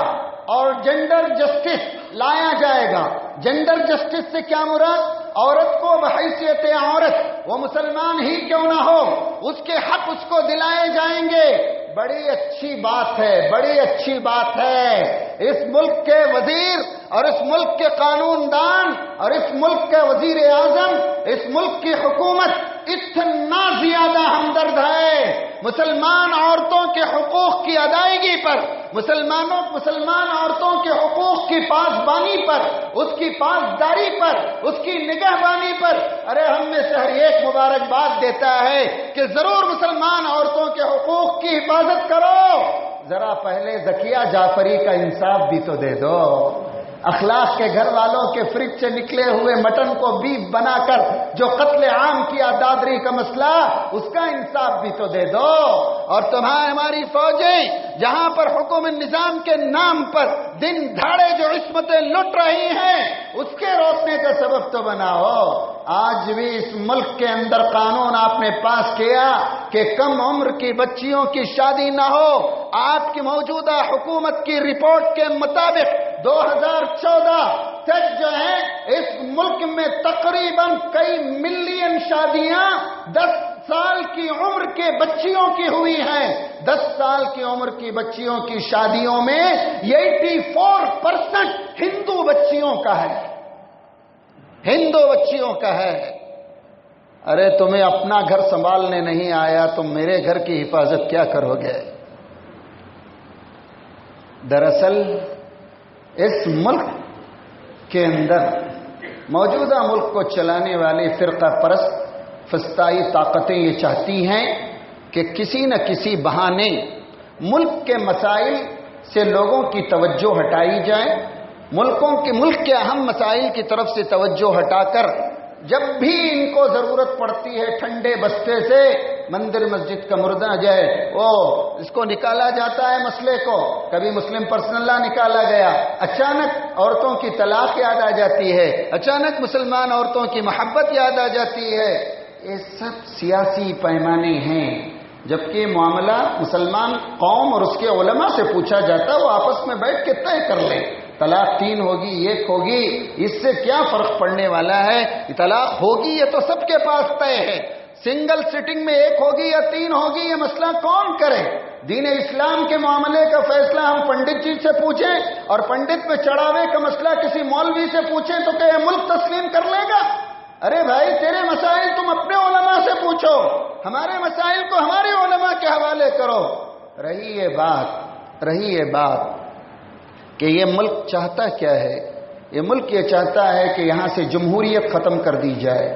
اور جینڈر جسٹس لایا جائے گا۔ جینڈر جسٹس سے کیا مراد؟ عورت کو بحیثیت عورت، وہ مسلمان ہی کیوں نہ ہو، اس کے حق اس کو دلائے جائیں گے۔ بڑی اچھی بات ہے، بڑی اچھی بات ہے۔ اس ملک کے وزیر اور اس ملک کے قانون دان اور اس ملک کے وزیر اعظم، اس ملک کی حکومت اتنا زیادہ ہمدرد ہے مسلمان عورتوں کے حقوق کی ادائیگی پر، مسلمان عورتوں کے حقوق کی پاسبانی پر، اس کی پاسداری پر، اس کی نگہبانی پر، ارے ہم میں سے ہر ایک مبارکباد دیتا ہے کہ ضرور مسلمان عورتوں کے حقوق کی حفاظت کرو، ذرا پہلے ذکیہ جعفری کا انصاف بھی تو دے دو، اخلاق کے گھر والوں کے فریج سے نکلے ہوئے مٹن کو بیف بنا کر جو قتل عام کیا دادری کا مسئلہ، اس کا انصاف بھی تو دے دو۔ اور ہماری فوجیں جہاں پر حکومت نظام کے نام پر دن دھاڑے جو عصمتیں لٹ رہی ہیں، اس کے روکنے کا سبب تو بناؤ۔ آج بھی اس ملک کے اندر قانون آپ نے پاس کیا کہ کم عمر کی بچیوں کی شادی نہ ہو۔ آپ کی موجودہ حکومت کی رپورٹ کے مطابق 2014 تک جو ہے اس ملک میں تقریباً کئی ملین شادیاں 10 سال کی عمر کے بچیوں کی ہوئی ہیں۔ 10 سال کی عمر کی بچیوں کی شادیوں میں 84% ہندو بچیوں کا ہے، ہندو بچیوں کا ہے۔ ارے تمہیں اپنا گھر سنبھالنے نہیں آیا، تم میرے گھر کی حفاظت کیا کرو گے؟ دراصل اس ملک کے اندر موجودہ ملک کو چلانے والے فرقہ پرست فسطائی طاقتیں یہ چاہتی ہیں کہ کسی نہ کسی بہانے ملک کے مسائل سے لوگوں کی توجہ ہٹائی جائے، ملک کے اہم مسائل کی طرف سے توجہ ہٹا کر جب بھی ان کو ضرورت پڑتی ہے ٹھنڈے بستے سے مندر مسجد کا مردہ جائے وہ اس کو نکالا جاتا ہے مسئلے کو۔ کبھی مسلم پرسنل لا نکالا گیا، اچانک عورتوں کی طلاق یاد آ جاتی ہے، اچانک مسلمان عورتوں کی محبت یاد آ جاتی ہے۔ یہ سب سیاسی پیمانے ہیں، جبکہ معاملہ مسلمان قوم اور اس کے علماء سے پوچھا جاتا ہے، وہ آپس میں بیٹھ کے طے کر لیں۔ طلاق 3 ہوگی، 1 ہوگی، اس سے کیا فرق پڑنے والا ہے؟ طلاق ہوگی یہ تو سب کے پاس طے ہے، سنگل سٹنگ میں 1 ہوگی یا 3 ہوگی یہ مسئلہ کون کرے؟ دین اسلام کے معاملے کا فیصلہ ہم پنڈت جی سے پوچھیں اور پنڈت پہ چڑھاوے کا مسئلہ کسی مولوی سے پوچھیں تو کہ یہ ملک تسلیم کر لے گا؟ ارے بھائی تیرے مسائل تم اپنے علماء سے پوچھو، ہمارے مسائل کو ہمارے علماء کے حوالے کرو۔ رہی یہ بات کہ یہ ملک چاہتا کیا ہے؟ یہ ملک یہ چاہتا ہے کہ یہاں سے جمہوریت ختم کر دی جائے،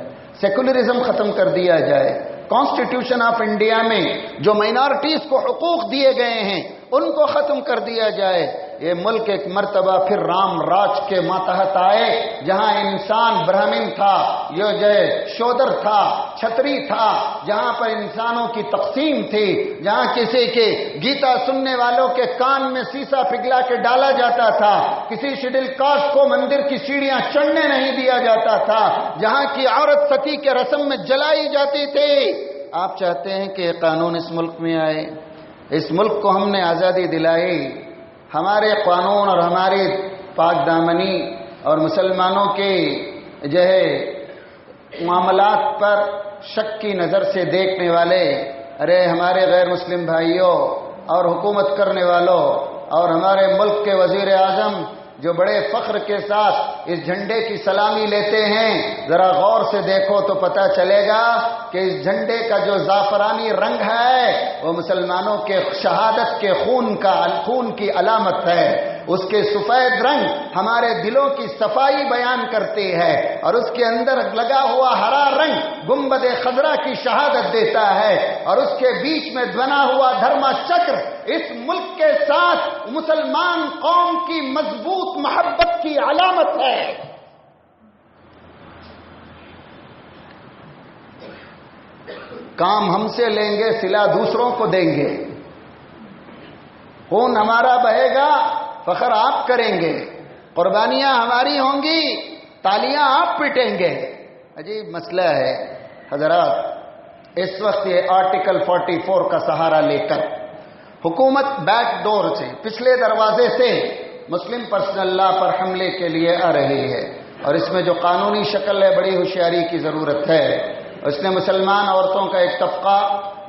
سیکولرزم ختم کر دیا جائے، کانسٹیٹیوشن آف انڈیا میں جو مائنارٹیز کو حقوق دیے گئے ہیں ان کو ختم کر دیا جائے۔ یہ ملک ایک مرتبہ پھر رام راج کے ماتحت آئے، جہاں انسان برہمن تھا، یہ جو شودر تھا، چھتری تھا، جہاں پر انسانوں کی تقسیم تھی، جہاں کسی کے گیتا سننے والوں کے کان میں سیسا پگھلا کے ڈالا جاتا تھا، کسی شیڈل کاسٹ کو مندر کی سیڑھیاں چڑھنے نہیں دیا جاتا تھا، جہاں کی عورت ستی کے رسم میں جلائی جاتی تھی۔ آپ چاہتے ہیں کہ یہ قانون اس ملک میں آئے؟ اس ملک کو ہم نے آزادی دلائی، ہمارے قانون اور ہماری پاک دامنی اور مسلمانوں کے جو ہے معاملات پر شک کی نظر سے دیکھنے والے، ارے ہمارے غیر مسلم بھائیوں اور حکومت کرنے والوں اور ہمارے ملک کے وزیر اعظم جو بڑے فخر کے ساتھ اس جھنڈے کی سلامی لیتے ہیں، ذرا غور سے دیکھو تو پتہ چلے گا کہ اس جھنڈے کا جو زعفرانی رنگ ہے وہ مسلمانوں کے شہادت کے خون کی علامت ہے، اس کے سفید رنگ ہمارے دلوں کی صفائی بیان کرتی ہے، اور اس کے اندر لگا ہوا ہرا رنگ گنبد خضرا کی شہادت دیتا ہے، اور اس کے بیچ میں بنا ہوا دھرما چکر اس ملک کے ساتھ مسلمان قوم کی مضبوط محبت کی علامت ہے۔ کام ہم سے لیں گے، صلہ دوسروں کو دیں گے، خون ہمارا بہے گا، فخر آپ کریں گے، قربانیاں ہماری ہوں گی، تالیاں آپ پیٹیں گے۔ عجیب مسئلہ ہے حضرات۔ اس وقت یہ آرٹیکل 44 کا سہارا لے کر حکومت بیک ڈور سے، پچھلے دروازے سے مسلم پرسنل لا پر حملے کے لیے آ رہی ہے، اور اس میں جو قانونی شکل ہے بڑی ہوشیاری کی ضرورت ہے۔ اس نے مسلمان عورتوں کا ایک طبقہ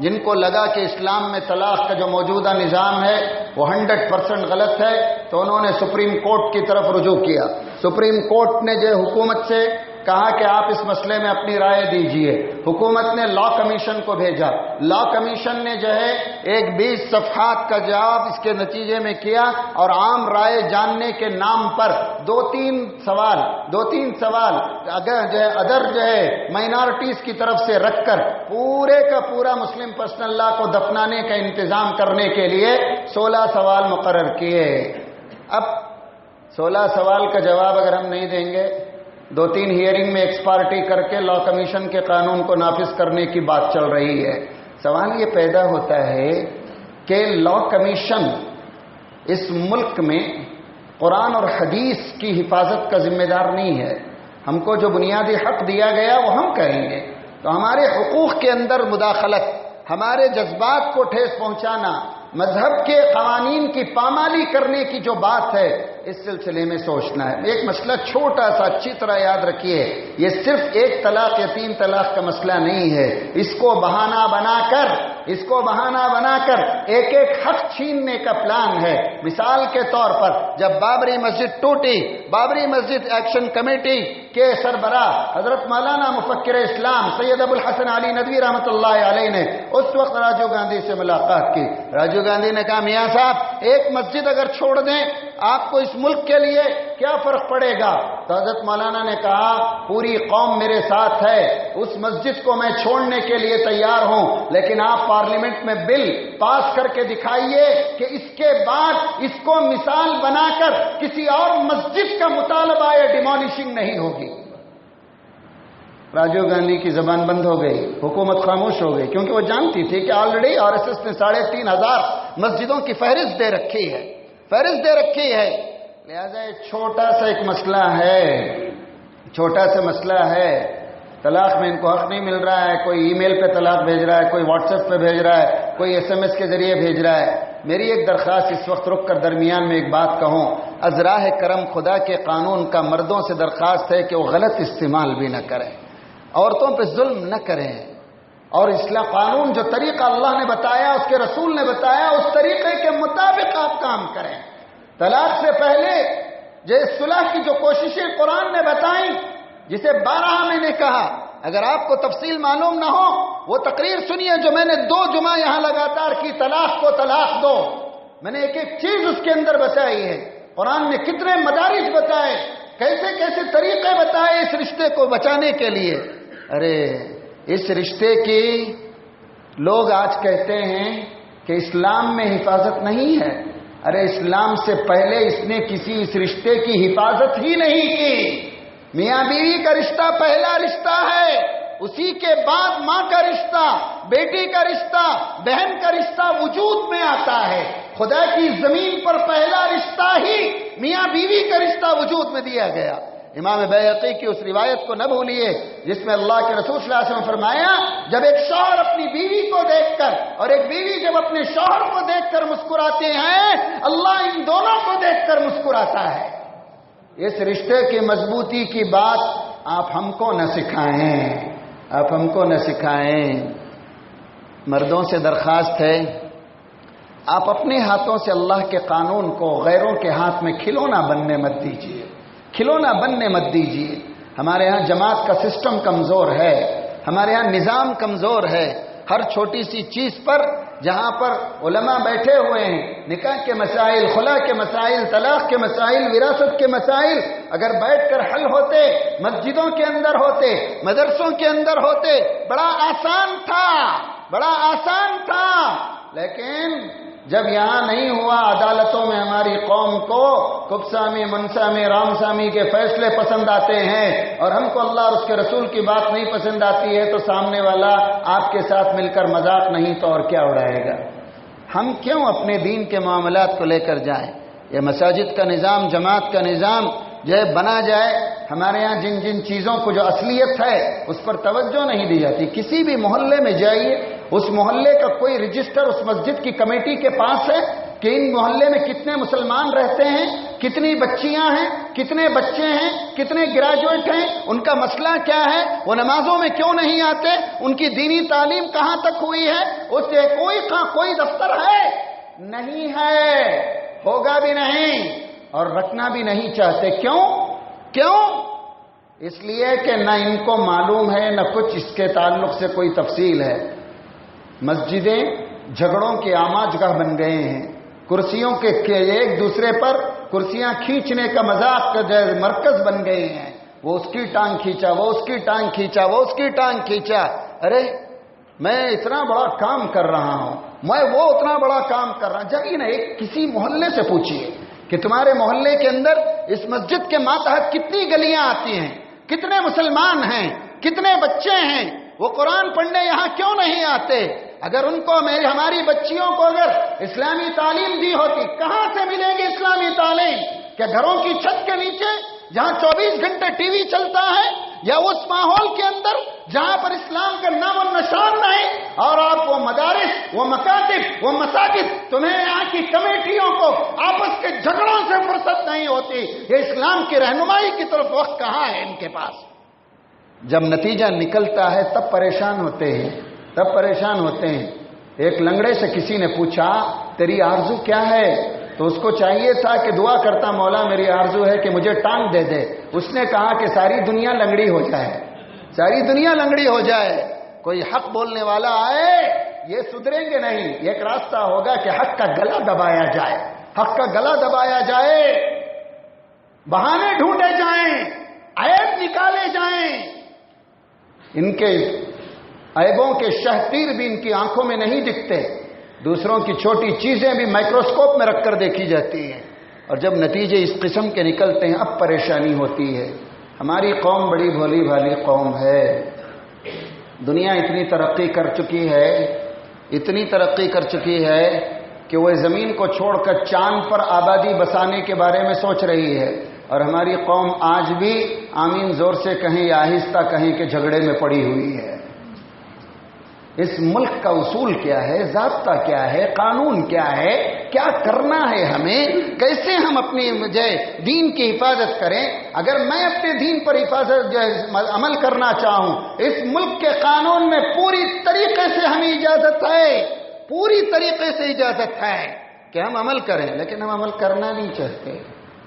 جن کو لگا کہ اسلام میں طلاق کا جو موجودہ نظام ہے وہ 100% غلط ہے، تو انہوں نے سپریم کورٹ کی طرف رجوع کیا۔ سپریم کورٹ نے جو حکومت سے کہا کہ آپ اس مسئلے میں اپنی رائے دیجئے۔ حکومت نے لا کمیشن کو بھیجا، لا کمیشن نے جو ہے ایک 20 صفحات کا جواب اس کے نتیجے میں کیا، اور عام رائے جاننے کے نام پر دو تین سوال اگر جو ہے ادر جو ہے مائنارٹیز کی طرف سے رکھ کر پورے کا پورا مسلم پرسنل لا کو دفنانے کا انتظام کرنے کے لیے 16 سوال مقرر کیے۔ اب 16 سوال کا جواب اگر ہم نہیں دیں گے، 2-3 ہیئرنگ میں ایکس پارٹی کر کے لا کمیشن کے قانون کو نافذ کرنے کی بات چل رہی ہے۔ سوال یہ پیدا ہوتا ہے کہ لا کمیشن اس ملک میں قرآن اور حدیث کی حفاظت کا ذمہ دار نہیں ہے۔ ہم کو جو بنیادی حق دیا گیا وہ ہم کریں گے، تو ہمارے حقوق کے اندر مداخلت، ہمارے جذبات کو ٹھیس پہنچانا، مذہب کے قوانین کی پامالی کرنے کی جو بات ہے، اس سلسلے میں سوچنا ہے۔ ایک مسئلہ چھوٹا سا اچھی طرح یاد رکھیے، یہ صرف 1 طلاق یا 3 طلاق کا مسئلہ نہیں ہے۔ اس کو بہانہ بنا کر ایک حق چھیننے کا پلان ہے۔ مثال کے طور پر جب بابری مسجد ٹوٹی، بابری مسجد ایکشن کمیٹی کے سربراہ حضرت مولانا مفکر اسلام سید ابو الحسن علی ندوی رحمۃ اللہ علیہ نے اس وقت راجیو گاندھی سے ملاقات کی۔ راجیو گاندھی نے کہا میاں صاحب، ایک مسجد اگر چھوڑ دیں آپ کو اس ملک کے لیے کیا فرق پڑے گا؟ تو حضرت مولانا نے کہا پوری قوم میرے ساتھ ہے، اس مسجد کو میں چھوڑنے کے لیے تیار ہوں، لیکن آپ پارلیمنٹ میں بل پاس کر کے دکھائیے کہ اس کے بعد اس کو مثال بنا کر کسی اور مسجد کا مطالبہ یا ڈیمالشنگ نہیں ہوگی۔ راجیو گاندھی کی زبان بند ہو گئی، حکومت خاموش ہو گئی، کیونکہ وہ جانتی تھی کہ آلریڈی RSS نے 3,500 مسجدوں کی فہرست دے رکھی ہے۔ لہذا ایک چھوٹا سا مسئلہ ہے، طلاق میں ان کو حق نہیں مل رہا ہے، کوئی ای میل پہ طلاق بھیج رہا ہے، کوئی واٹس ایپ پہ بھیج رہا ہے، کوئی SMS کے ذریعے بھیج رہا ہے۔ میری ایک درخواست اس وقت رک کر درمیان میں ایک بات کہوں، از راہ کرم خدا کے قانون کا مردوں سے درخواست ہے کہ وہ غلط استعمال بھی نہ کریں، عورتوں پہ ظلم نہ کریں، اور اسلام قانون جو طریقہ اللہ نے بتایا، اس کے رسول نے بتایا، اس طریقے کے مطابق آپ کام کریں۔ طلاق سے پہلے جو صلح کی جو کوششیں قرآن نے بتائیں، جسے 12 میں نے کہا، اگر آپ کو تفصیل معلوم نہ ہو وہ تقریر سنیے جو میں نے 2 جمعہ یہاں لگاتار کی، طلاق کو طلاق دو، میں نے ایک چیز اس کے اندر بتائی ہے۔ قرآن نے کتنے مدارج بتائے، کیسے طریقے بتائے اس رشتے کو بچانے کے لیے۔ ارے اس رشتے کی لوگ آج کہتے ہیں کہ اسلام میں حفاظت نہیں ہے۔ ارے اسلام سے پہلے اس نے کسی اس رشتے کی حفاظت ہی نہیں کی۔ میاں بیوی کا رشتہ پہلا رشتہ ہے، اسی کے بعد ماں کا رشتہ، بیٹی کا رشتہ، بہن کا رشتہ وجود میں آتا ہے۔ خدا کی زمین پر پہلا رشتہ ہی میاں بیوی کا رشتہ وجود میں دیا گیا۔ امام بیہقی کی اس روایت کو نہ بھولیے جس میں اللہ کے رسول صلی اللہ علیہ وسلم فرمایا، جب ایک شوہر اپنی بیوی کو دیکھ کر اور ایک بیوی جب اپنے شوہر کو دیکھ کر مسکراتے ہیں، اللہ ان دونوں کو دیکھ کر مسکراتا ہے۔ اس رشتے کی مضبوطی کی بات آپ ہم کو نہ سکھائیں، مردوں سے درخواست ہے آپ اپنے ہاتھوں سے اللہ کے قانون کو غیروں کے ہاتھ میں کھلونا بننے مت دیجیے۔ ہمارے ہاں جماعت کا سسٹم کمزور ہے، ہمارے ہاں نظام کمزور ہے۔ ہر چھوٹی سی چیز پر جہاں پر علماء بیٹھے ہوئے ہیں، نکاح کے مسائل، خلا کے مسائل، طلاق کے مسائل، وراثت کے مسائل اگر بیٹھ کر حل ہوتے، مسجدوں کے اندر ہوتے، مدرسوں کے اندر ہوتے، بڑا آسان تھا، لیکن جب یہاں نہیں ہوا، عدالتوں میں ہماری قوم کو کبسامی، منسامی، رامسامی کے فیصلے پسند آتے ہیں، اور ہم کو اللہ اور اس کے رسول کی بات نہیں پسند آتی ہے، تو سامنے والا آپ کے ساتھ مل کر مذاق نہیں تو اور کیا اڑائے گا۔ ہم کیوں اپنے دین کے معاملات کو لے کر جائیں؟ یہ مساجد کا نظام، جماعت کا نظام جو ہے بنا جائے۔ ہمارے ہاں جن چیزوں کو جو اصلیت ہے اس پر توجہ نہیں دی جاتی۔ کسی بھی محلے میں جائیے، اس محلے کا کوئی رجسٹر اس مسجد کی کمیٹی کے پاس ہے کہ ان محلے میں کتنے مسلمان رہتے ہیں، کتنی بچیاں ہیں، کتنے بچے ہیں، کتنے گریجویٹ ہیں، ان کا مسئلہ کیا ہے، وہ نمازوں میں کیوں نہیں آتے، ان کی دینی تعلیم کہاں تک ہوئی ہے، اس سے کوئی دفتر ہے؟ نہیں ہے، ہوگا بھی نہیں اور رکھنا بھی نہیں چاہتے۔ کیوں؟ اس لیے کہ نہ ان کو معلوم ہے نہ کچھ اس کے تعلق سے کوئی تفصیل ہے. مسجدیں جھگڑوں کے آماج گاہ بن گئے ہیں. کرسیوں کے ایک دوسرے پر کرسیاں کھینچنے کا مذاق کا مرکز بن گئے ہیں. وہ اس کی ٹانگ کھینچا، وہ اس کی ٹانگ کھینچا، وہ اس کی ٹانگ کھینچا. ارے میں اتنا بڑا کام کر رہا ہوں، میں وہ اتنا بڑا کام کر رہا ہوں. جائیے نا ایک کسی محلے سے پوچھیے کہ تمہارے محلے کے اندر اس مسجد کے ماتحت کتنی گلیاں آتی ہیں، کتنے مسلمان ہیں، کتنے بچے ہیں. وہ قرآن پڑھنے یہاں کیوں نہیں آتے؟ اگر ان کو ہماری بچیوں کو اگر اسلامی تعلیم دی ہوتی، کہاں سے ملے گی اسلامی تعلیم؟ کہ گھروں کی چھت کے نیچے جہاں 24 گھنٹے ٹی وی چلتا ہے، یا اس ماحول کے اندر جہاں پر اسلام کا نام و نشان نہیں، اور آپ وہ مدارس، وہ مکاتب، وہ مساجد، تمہیں یہاں کی کمیٹیوں کو آپس کے جھگڑوں سے فرصت نہیں ہوتی. یہ اسلام کی رہنمائی کی طرف وقت کہاں ہے ان کے پاس؟ جب نتیجہ نکلتا ہے تب پریشان ہوتے ہیں، تب پریشان ہوتے ہیں. ایک لنگڑے سے کسی نے پوچھا تیری آرزو کیا ہے؟ تو اس کو چاہیے تھا کہ دعا کرتا مولا میری آرزو ہے کہ مجھے ٹانگ دے دے. اس نے کہا کہ ساری دنیا لنگڑی ہو جائے، ساری دنیا لنگڑی ہو جائے. کوئی حق بولنے والا آئے، یہ سدھریں گے نہیں. ایک راستہ ہوگا کہ حق کا گلا دبایا جائے، حق کا گلا دبایا جائے، بہانے ڈھونڈے جائیں، عیب نکالے جائیں. ان کے عیبوں کے شہ تیر بھی ان کی آنکھوں میں نہیں دکھتے. دوسروں کی چھوٹی چیزیں بھی مائکروسکوپ میں رکھ کر دیکھی جاتی ہیں. اور جب نتیجے اس قسم کے نکلتے ہیں اب پریشانی ہوتی ہے. ہماری قوم بڑی بھولی بھالی قوم ہے. دنیا اتنی ترقی کر چکی ہے، اتنی ترقی کر چکی ہے کہ وہ زمین کو چھوڑ کر چاند پر آبادی بسانے کے بارے میں سوچ رہی ہے. اور ہماری قوم آج بھی آمین زور سے کہیں یا آہستہ کہیں کہ جھگڑے میں پڑی ہوئی ہے. اس ملک کا اصول کیا ہے، ضابطہ کیا ہے، قانون کیا ہے، کیا کرنا ہے ہمیں، کیسے ہم اپنی دین کی حفاظت کریں؟ اگر میں اپنے دین پر حفاظت عمل کرنا چاہوں، اس ملک کے قانون میں پوری طریقے سے ہمیں اجازت ہے، پوری طریقے سے اجازت ہے کہ ہم عمل کریں. لیکن ہم عمل کرنا نہیں چاہتے،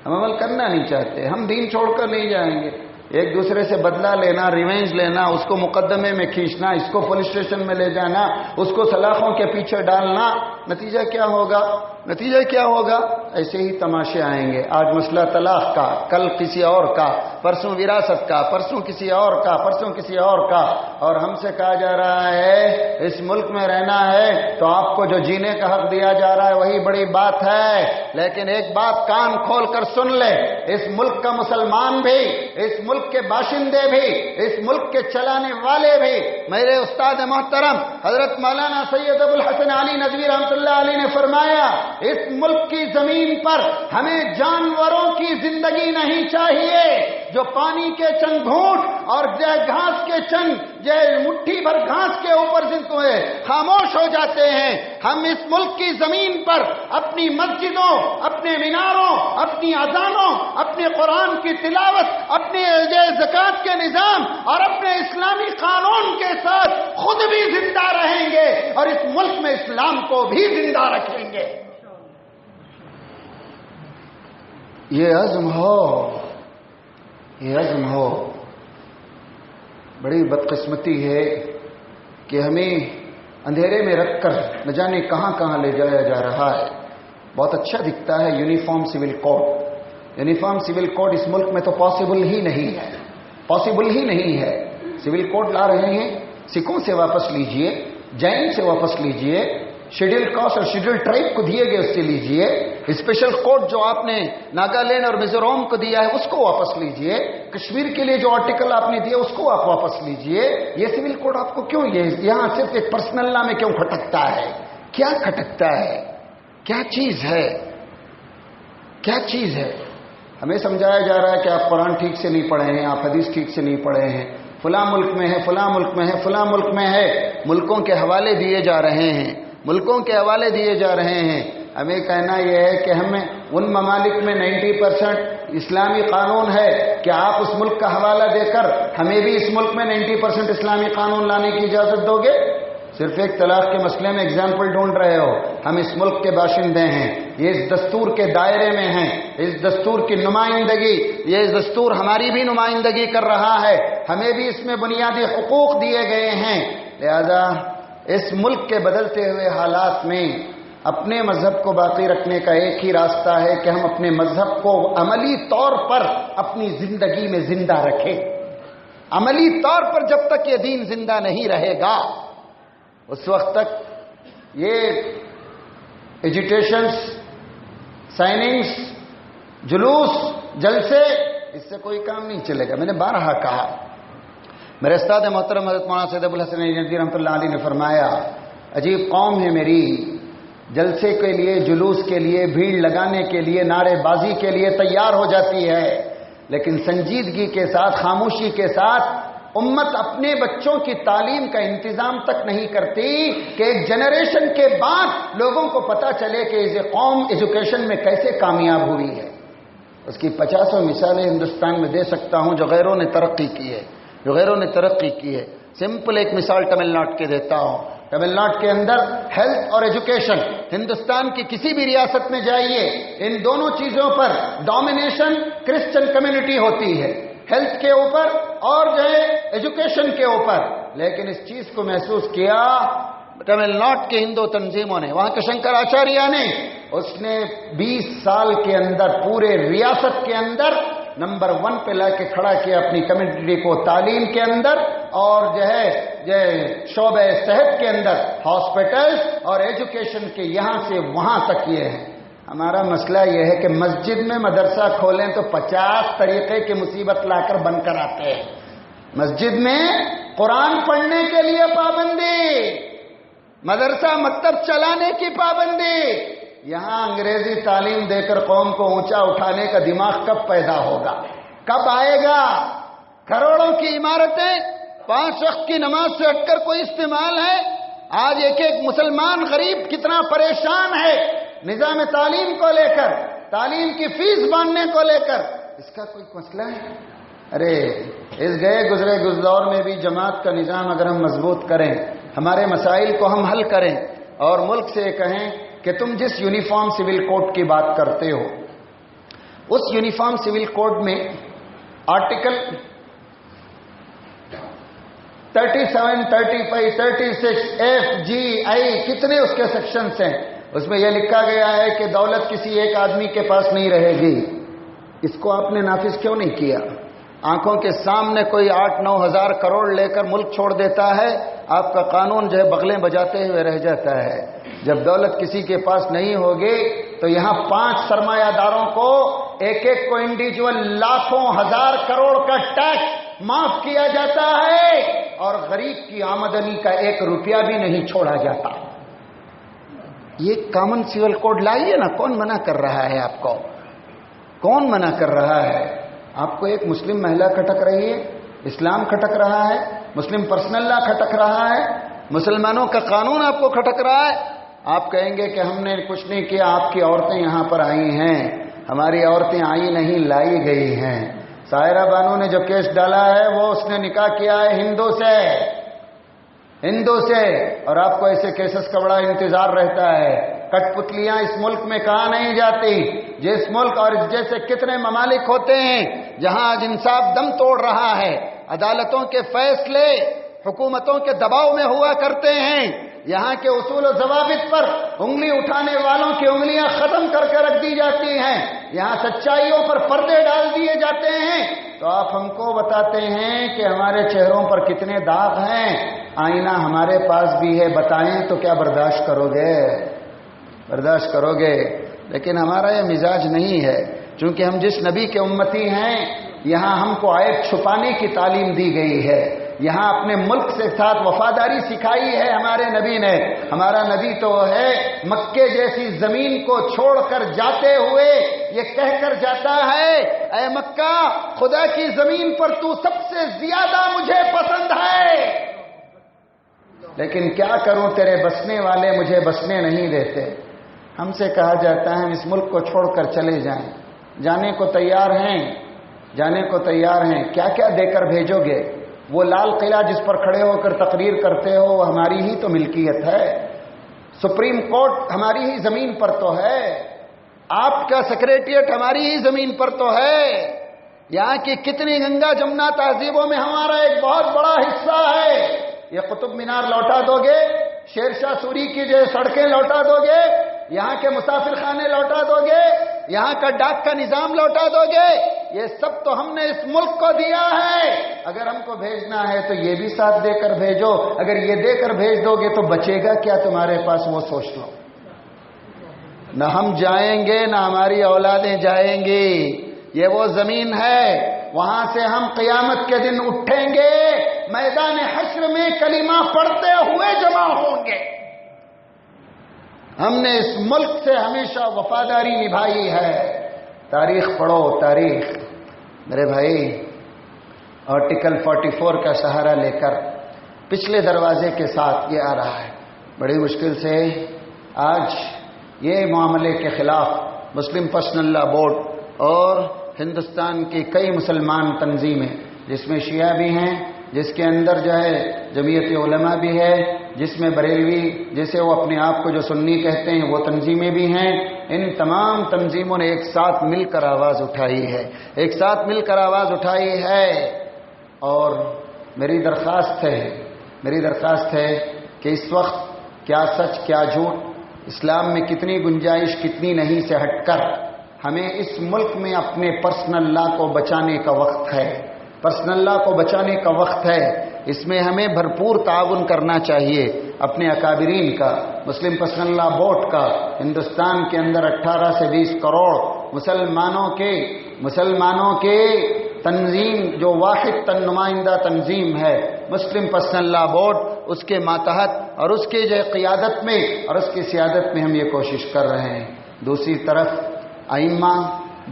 ہم عمل کرنا نہیں چاہتے. ہم دین چھوڑ کر نہیں جائیں گے. ایک دوسرے سے بدلہ لینا، ریونج لینا، اس کو مقدمے میں کھینچنا، اس کو پولیس اسٹیشن میں لے جانا، اس کو سلاخوں کے پیچھے ڈالنا، نتیجہ کیا ہوگا؟ نتیجہ کیا ہوگا؟ ایسے ہی تماشے آئیں گے. آج مسئلہ طلاق کا، کل کسی اور کا، پرسوں وراثت کا، پرسوں کسی اور کا، پرسوں کسی اور کا. اور ہم سے کہا جا رہا ہے اس ملک میں رہنا ہے تو آپ کو جو جینے کا حق دیا جا رہا ہے وہی بڑی بات ہے. لیکن ایک بات کان کھول کر سن لے، اس ملک کا مسلمان بھی، اس ملک کے باشندے بھی، اس ملک کے چلانے والے بھی، میرے استاد محترم حضرت مولانا سید ابو الحسن علی ندوی رحمۃ اللہ علیہ نے فرمایا اس ملک کی زمین پر ہمیں جانوروں کی زندگی نہیں چاہیے جو پانی کے چند گھونٹ اور گھاس کے چند مٹھی بھر گھاس کے اوپر خاموش ہو جاتے ہیں. ہم اس ملک کی زمین پر اپنی مسجدوں، اپنے میناروں، اپنی اذانوں، اپنے قرآن کی تلاوت، اپنے زکوٰۃ کے نظام اور اپنے اسلامی قانون کے ساتھ خود بھی زندہ رہیں گے اور اس ملک میں اسلام کو بھی زندہ رکھیں گے. یہ عزم ہو، یہ عزم ہو. بڑی بدقسمتی ہے کہ ہمیں اندھیرے میں رکھ کر نہ جانے کہاں کہاں لے جایا جا رہا ہے. بہت اچھا دکھتا ہے uniform civil code. Uniform civil code اس ملک میں تو پاسبل ہی نہیں ہے، پاسبل ہی نہیں ہے. سول کوڈ لا رہے ہیں، سکھوں سے واپس لیجئے، جین سے واپس لیجئے، شیڈول کاسٹ اور شیڈول ٹرائب کو دیے گئے اس سے لیجئے، اسپیشل کوڈ جو آپ نے ناگالینڈ اور میزورم کو دیا ہے اس کو واپس لیجئے، کشمیر کے لیے جو آرٹیکل آپ نے دیا اس کو آپ واپس لیجئے. یہ سول کوڈ آپ کو کیوں یہاں صرف ایک پرسنل نام میں کیوں کھٹکتا ہے؟ کیا کھٹکتا ہے؟ کیا چیز ہے؟ کیا چیز ہے؟ ہمیں سمجھایا جا رہا ہے کہ آپ قرآن ٹھیک سے نہیں پڑھے ہیں، آپ حدیث ٹھیک سے نہیں پڑھے ہیں، فلاں ملک میں ہے، فلاں ملک میں ہے، فلاں ملک میں ہے. ملکوں کے حوالے دیے جا رہے ہیں، ملکوں کے حوالے دیے جا رہے ہیں. ہمیں کہنا یہ ہے کہ ہمیں ان ممالک میں 90% اسلامی قانون ہے کہ آپ اس ملک کا حوالہ دے کر ہمیں بھی اس ملک میں 90% اسلامی قانون لانے کی اجازت دو گے؟ صرف ایک طلاق کے مسئلے میں اگزامپل ڈھونڈ رہے ہو ہم اس ملک کے باشندے ہیں، یہ اس دستور کے دائرے میں ہیں، اس دستور کی نمائندگی، یہ دستور ہماری بھی نمائندگی کر رہا ہے، ہمیں بھی اس میں بنیادی حقوق دیے گئے ہیں۔ لہذا اس ملک کے بدلتے ہوئے حالات میں اپنے مذہب کو باقی رکھنے کا ایک ہی راستہ ہے کہ ہم اپنے مذہب کو عملی طور پر اپنی زندگی میں زندہ رکھیں۔ عملی طور پر جب تک یہ دین زندہ نہیں رہے گا اس وقت تک یہ ایجیٹیشنز، سائننگز، جلوس، جلسے، اس سے کوئی کام نہیں چلے گا۔ میں نے بارہا کہا، میرے استاد محترم حضرت مولانا سید ابو الحسن ندوی رحمۃ اللہ علیہ نے فرمایا، عجیب قوم ہے میری، جلسے کے لیے، جلوس کے لیے، بھیڑ لگانے کے لیے، نعرے بازی کے لیے تیار ہو جاتی ہے، لیکن سنجیدگی کے ساتھ، خاموشی کے ساتھ امت اپنے بچوں کی تعلیم کا انتظام تک نہیں کرتی کہ ایک جنریشن کے بعد لوگوں کو پتا چلے کہ یہ قوم ایجوکیشن میں کیسے کامیاب ہوئی ہے۔ اس کی 50 مثالیں ہندوستان میں دے سکتا ہوں جو غیروں نے ترقی کی ہے، سمپل ایک مثال تمل ناڈو کے دیتا ہوں۔ تمل ناڈو کے اندر ہیلتھ اور ایجوکیشن، ہندوستان کی کسی بھی ریاست میں جائیے، ان دونوں چیزوں پر ڈومینیشن کرسچن کمیونٹی ہوتی ہے، ہیلتھ کے اوپر اور جو ہے ایجوکیشن کے اوپر۔ لیکن اس چیز کو محسوس کیا تمل ناڈو کے ہندو تنظیموں نے، وہاں کے شنکر آچاریہ نے، اس نے 20 سال کے اندر پورے ریاست کے اندر نمبر 1 پہ لا کے کھڑا کیا اپنی کمیونٹی کو، تعلیم کے اندر اور جو ہے شعبہ صحت کے اندر، ہاسپٹلز اور ایجوکیشن کے یہاں سے وہاں تک یہ ہے۔ ہمارا مسئلہ یہ ہے کہ مسجد میں مدرسہ کھولیں تو 50 طریقے کی مصیبت لا کر بن کر آتے ہیں۔ مسجد میں قرآن پڑھنے کے لیے پابندی، مدرسہ مکتب چلانے کی پابندی، یہاں انگریزی تعلیم دے کر قوم کو اونچا اٹھانے کا دماغ کب پیدا ہوگا، کب آئے گا؟ کروڑوں کی عمارتیں 5 وقت کی نماز سے ہٹ کر کوئی استعمال ہے؟ آج ایک ایک مسلمان غریب کتنا پریشان ہے نظام تعلیم کو لے کر، تعلیم کی فیس باندھنے کو لے کر، اس کا کوئی مسئلہ ہے؟ ارے اس گئے گزرے دور میں بھی جماعت کا نظام اگر ہم مضبوط کریں، ہمارے مسائل کو ہم حل کریں اور ملک سے کہیں کہ تم جس یونیفارم سول کوڈ کی بات کرتے ہو، اس یونیفارم سول کوڈ میں آرٹیکل 37، 35، 36، F، G، I کتنے اس کے سیکشنز ہیں، اس میں یہ لکھا گیا ہے کہ دولت کسی ایک آدمی کے پاس نہیں رہے گی۔ اس کو آپ نے نافذ کیوں نہیں کیا؟ آنکھوں کے سامنے کوئی 8-9 ہزار کروڑ لے کر ملک چھوڑ دیتا ہے، آپ کا قانون جو ہے بغلیں بجاتے ہوئے رہ جاتا ہے۔ جب دولت کسی کے پاس نہیں ہوگی تو یہاں 5 سرمایہ داروں کو ایک کو انڈیویجول لاکھوں ہزار کروڑ کا ٹیکس معاف کیا جاتا ہے اور غریب کی آمدنی کا 1 روپیہ بھی نہیں چھوڑا جاتا۔ یہ کامن سول کوڈ لائیے نا، کون منع کر رہا ہے آپ کو؟ کون منع کر رہا ہے آپ کو؟ ایک مسلم مہیلا کھٹک رہی ہے، اسلام کھٹک رہا ہے، مسلم پرسنل لا کھٹک رہا ہے، مسلمانوں کا قانون آپ کو کھٹک رہا ہے۔ آپ کہیں گے کہ ہم نے کچھ نہیں کیا، آپ کی عورتیں یہاں پر آئی ہیں، ہماری عورتیں آئی نہیں، لائی گئی ہیں۔ سائرہ بانو نے جو کیس ڈالا ہے وہ اس نے نکاح کیا ہے ہندو سے، اور آپ کو ایسے کیسز کا بڑا انتظار رہتا ہے۔ کٹ پتلیاں اس ملک میں کہاں نہیں جاتی؟ جس ملک اور اس جیسے کتنے ممالک ہوتے ہیں جہاں آج انصاف دم توڑ رہا ہے، عدالتوں کے فیصلے حکومتوں کے دباؤ میں ہوا کرتے ہیں، یہاں کے اصول و ضوابط پر انگلی اٹھانے والوں کی انگلیاں ختم کر کے رکھ دی جاتی ہیں، یہاں سچائیوں پر پردے ڈال دیے جاتے ہیں، تو آپ ہم کو بتاتے ہیں کہ ہمارے چہروں پر کتنے داغ ہیں۔ آئینہ ہمارے پاس بھی ہے، بتائیں تو کیا برداشت کرو گے؟ برداشت کرو گے؟ لیکن ہمارا یہ مزاج نہیں ہے، چونکہ ہم جس نبی کے امتی ہیں یہاں ہم کو عیب چھپانے کی تعلیم دی گئی ہے، یہاں اپنے ملک سے ساتھ وفاداری سکھائی ہے ہمارے نبی نے۔ ہمارا نبی تو ہے مکے جیسی زمین کو چھوڑ کر جاتے ہوئے یہ کہہ کر جاتا ہے، اے مکہ خدا کی زمین پر تو سب سے زیادہ مجھے پسند ہے، لیکن کیا کروں تیرے بسنے والے مجھے بسنے نہیں دیتے۔ ہم سے کہا جاتا ہے ہم اس ملک کو چھوڑ کر چلے جائیں، جانے کو تیار ہیں، جانے کو تیار ہیں، کیا کیا دے کر بھیجو گے؟ وہ لال قلعہ جس پر کھڑے ہو کر تقریر کرتے ہو وہ ہماری ہی تو ملکیت ہے، سپریم کورٹ ہماری ہی زمین پر تو ہے، آپ کا سیکریٹریٹ ہماری ہی زمین پر تو ہے، یہاں کی کتنی گنگا جمنا تہذیبوں میں ہمارا ایک بہت بڑا حصہ ہے۔ یہ قطب مینار لوٹا دو گے، شیر شاہ سوری کی جو سڑکیں لوٹا دو گے، یہاں کے مسافر خانے لوٹا دو گے، یہاں کا ڈاک کا نظام لوٹا دو گے، یہ سب تو ہم نے اس ملک کو دیا ہے۔ اگر ہم کو بھیجنا ہے تو یہ بھی ساتھ دے کر بھیجو، اگر یہ دے کر بھیج دو گے تو بچے گا کیا تمہارے پاس، وہ سوچ لو۔ نہ ہم جائیں گے نہ ہماری اولادیں جائیں گی، یہ وہ زمین ہے، وہاں سے ہم قیامت کے دن اٹھیں گے، میدان حشر میں کلمہ پڑھتے ہوئے جمع ہوں گے۔ ہم نے اس ملک سے ہمیشہ وفاداری نبھائی ہے۔ تاریخ پڑھو، تاریخ میرے بھائی، آرٹیکل 44 کا سہارا لے کر پچھلے دروازے کے ساتھ یہ آ رہا ہے۔ بڑی مشکل سے آج یہ معاملے کے خلاف مسلم پرسنل لا بورڈ اور ہندوستان کی کئی مسلمان تنظیمیں، جس میں شیعہ بھی ہیں، جس کے اندر جو ہے جمعیت علماء بھی ہے، جس میں بریلوی جیسے وہ اپنے آپ کو جو سنی کہتے ہیں وہ تنظیمیں بھی ہیں، ان تمام تنظیموں نے ایک ساتھ مل کر آواز اٹھائی ہے، ایک ساتھ مل کر آواز اٹھائی ہے۔ اور میری درخواست ہے کہ اس وقت کیا سچ کیا جھوٹ، اسلام میں کتنی گنجائش کتنی نہیں سے ہٹ کر ہمیں اس ملک میں اپنے پرسنل لا کو بچانے کا وقت ہے، پرسنل لا کو بچانے کا وقت ہے۔ اس میں ہمیں بھرپور تعاون کرنا چاہیے اپنے اکابرین کا، مسلم پرسنل لا بورڈ کا۔ ہندوستان کے اندر 18 سے 20 کروڑ مسلمانوں کے تنظیم جو واحد نمائندہ تنظیم ہے مسلم پرسنل لا بورڈ، اس کے ماتحت اور اس کے جو قیادت میں اور اس کی سیادت میں ہم یہ کوشش کر رہے ہیں۔ دوسری طرف ائمہ،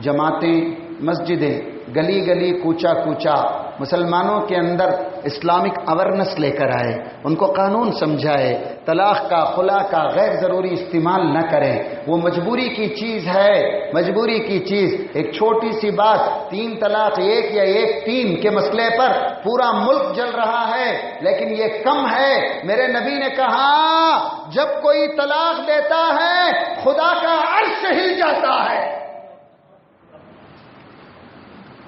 جماعتیں، مسجدیں، گلی گلی کوچا کوچا مسلمانوں کے اندر اسلامک اویرنس لے کر آئے، ان کو قانون سمجھائے، طلاق کا، خلا کا غیر ضروری استعمال نہ کریں، وہ مجبوری کی چیز ہے، مجبوری کی چیز۔ ایک چھوٹی سی بات 3 طلاق 1 یا 1-3 کے مسئلے پر پورا ملک جل رہا ہے، لیکن یہ کم ہے۔ میرے نبی نے کہا جب کوئی طلاق دیتا ہے خدا کا عرش ہل جاتا ہے۔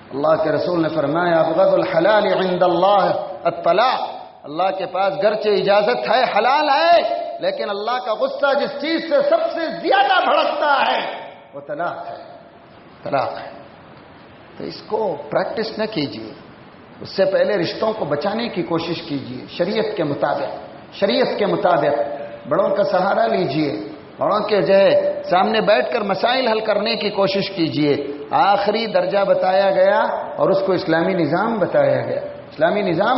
اللہ کے رسول نے فرمایا ابغض الحلال عند اللہ الطلاق، اللہ کے پاس گرچہ اجازت ہے، حلال ہے، لیکن اللہ کا غصہ جس چیز سے سب سے زیادہ بھڑکتا ہے وہ طلاق ہے، طلاق ہے۔ تو اس کو پریکٹس نہ کیجیے، اس سے پہلے رشتوں کو بچانے کی کوشش کیجیے، شریعت کے مطابق بڑوں کا سہارا لیجیے، بڑوں کے جو ہے سامنے بیٹھ کر مسائل حل کرنے کی کوشش کیجیے۔ آخری درجہ بتایا گیا اور اس کو اسلامی نظام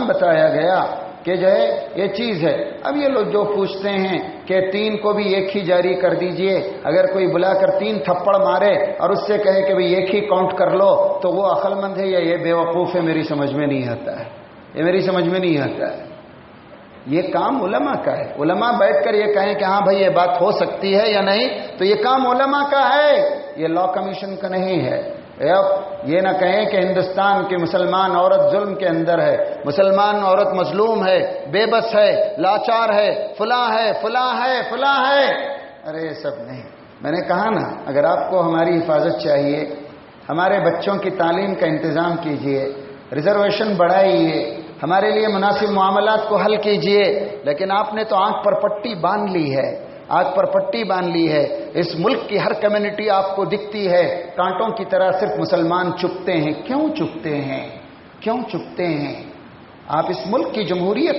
بتایا گیا کہ جو ہے یہ چیز ہے۔ اب یہ لوگ جو پوچھتے ہیں کہ 3 کو بھی ایک ہی جاری کر دیجئے، اگر کوئی بلا کر 3 تھپڑ مارے اور اس سے کہے کہ بھئی ایک ہی کاؤنٹ کر لو تو وہ عقل مند ہے یا یہ بیوقوف ہے، میری سمجھ میں نہیں آتا ہے۔ یہ کام علماء کا ہے، علماء بیٹھ کر یہ کہیں کہ ہاں بھائی یہ بات ہو سکتی ہے یا نہیں، تو یہ کام علماء کا ہے، یہ لا کمیشن کا نہیں ہے۔ یہ نہ کہیں کہ ہندوستان کی مسلمان عورت ظلم کے اندر ہے، مسلمان عورت مظلوم ہے، بے بس ہے، لاچار ہے، فلاں ہے۔ ارے یہ سب نہیں۔ میں نے کہا نا، اگر آپ کو ہماری حفاظت چاہیے، ہمارے بچوں کی تعلیم کا انتظام کیجیے، ریزرویشن بڑھائیے، ہمارے لیے مناسب معاملات کو حل کیجیے، لیکن آپ نے تو آنکھ پر پٹی باندھ لی ہے۔ اس ملک کی ہر کمیونٹی آپ کو دکھتی ہے، کانٹوں کی طرح صرف مسلمان چپتے ہیں۔ کیوں چپتے ہیں؟ آپ اس ملک کی جمہوریت،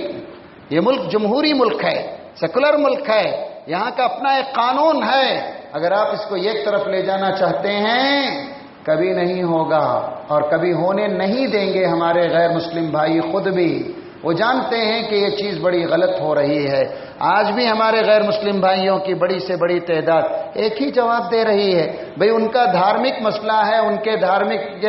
یہ ملک جمہوری ملک ہے، سیکولر ملک ہے، یہاں کا اپنا ایک قانون ہے۔ اگر آپ اس کو ایک طرف لے جانا چاہتے ہیں کبھی نہیں ہوگا، اور کبھی ہونے نہیں دیں گے۔ ہمارے غیر مسلم بھائی خود بھی وہ جانتے ہیں کہ یہ چیز بڑی غلط ہو رہی ہے۔ آج بھی ہمارے غیر مسلم بھائیوں کی بڑی سے بڑی تعداد ایک ہی جواب دے رہی ہے، بھئی ان کا دھارمک مسئلہ ہے، ان کے دھارمک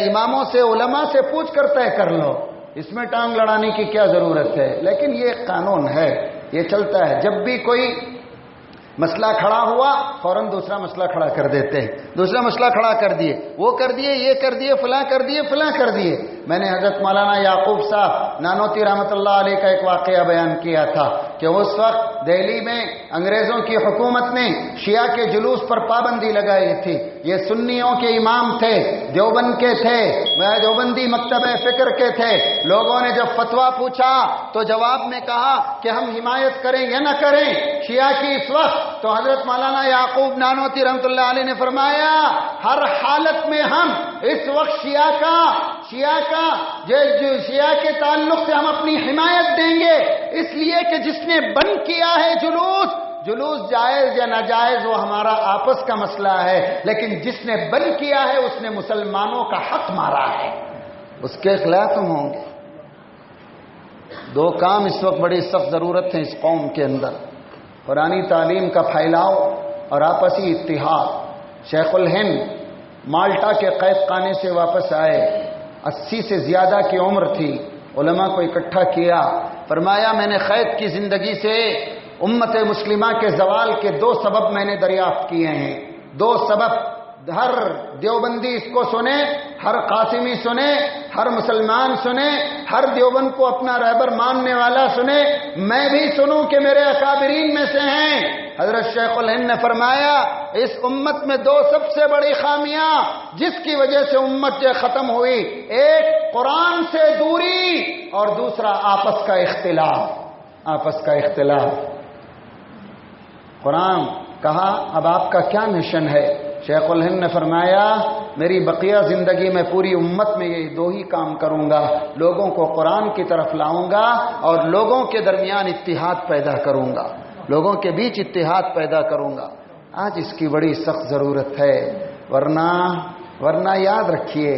اماموں سے، علماء سے پوچھ کر طے کر لو، اس میں ٹانگ لڑانے کی کیا ضرورت ہے۔ لیکن یہ قانون ہے، یہ چلتا ہے۔ جب بھی کوئی مسئلہ کھڑا ہوا فوراً دوسرا مسئلہ کھڑا کر دیتے ہیں، دوسرا مسئلہ کھڑا کر دیے، وہ کر دیے، یہ کر دیے، فلاں کر دیے۔ میں نے حضرت مولانا یعقوب صاحب نانوتی رحمۃ اللہ علیہ کا ایک واقعہ بیان کیا تھا کہ اس وقت دہلی میں انگریزوں کی حکومت نے شیعہ کے جلوس پر پابندی لگائی تھی. یہ سنیوں کے امام تھے، دیوبند کے تھے، دیوبندی مکتب فکر کے تھے. لوگوں نے جب فتویٰ پوچھا تو جواب میں کہا کہ ہم حمایت کریں یا نہ کریں شیعہ کی اس وقت. تو حضرت مولانا یعقوب نانوتی رحمۃ اللہ علیہ نے فرمایا ہر حالت میں ہم اس وقت شیعہ کے تعلق سے ہم اپنی حمایت دیں گے، اس لیے کہ جس نے بند کیا ہے جلوس جائز یا ناجائز وہ ہمارا آپس کا مسئلہ ہے، لیکن جس نے بند کیا ہے اس نے مسلمانوں کا حق مارا ہے، اس کے خلاف ہم ہوں گے. دو کام اس وقت بڑی سخت ضرورت ہے اس قوم کے اندر: قرآنی تعلیم کا پھیلاؤ اور آپسی اتحاد. شیخ الہند مالٹا کے قید خانے سے واپس آئے، 80 سے زیادہ کی عمر تھی. علماء کو اکٹھا کیا، فرمایا میں نے قید کی زندگی سے امت مسلمہ کے زوال کے 2 سبب میں نے دریافت کیے ہیں. 2 سبب ہر دیوبندی اس کو سنے، ہر قاسمی سنے، ہر مسلمان سنے، ہر دیوبند کو اپنا رہبر ماننے والا سنے، میں بھی سنوں کہ میرے اکابرین میں سے ہیں. حضرت شیخ الہند نے فرمایا اس امت میں 2 سب سے بڑی خامیاں جس کی وجہ سے امت جو ختم ہوئی، ایک قرآن سے دوری اور دوسرا آپس کا اختلاف. قرآن کہا اب آپ کا کیا مشن ہے؟ شیخ الہند نے فرمایا میری بقیہ زندگی میں پوری امت میں یہ 2 ہی کام کروں گا، لوگوں کو قرآن کی طرف لاؤں گا اور لوگوں کے درمیان اتحاد پیدا کروں گا، لوگوں کے بیچ اتحاد پیدا کروں گا. آج اس کی بڑی سخت ضرورت ہے، ورنہ یاد رکھیے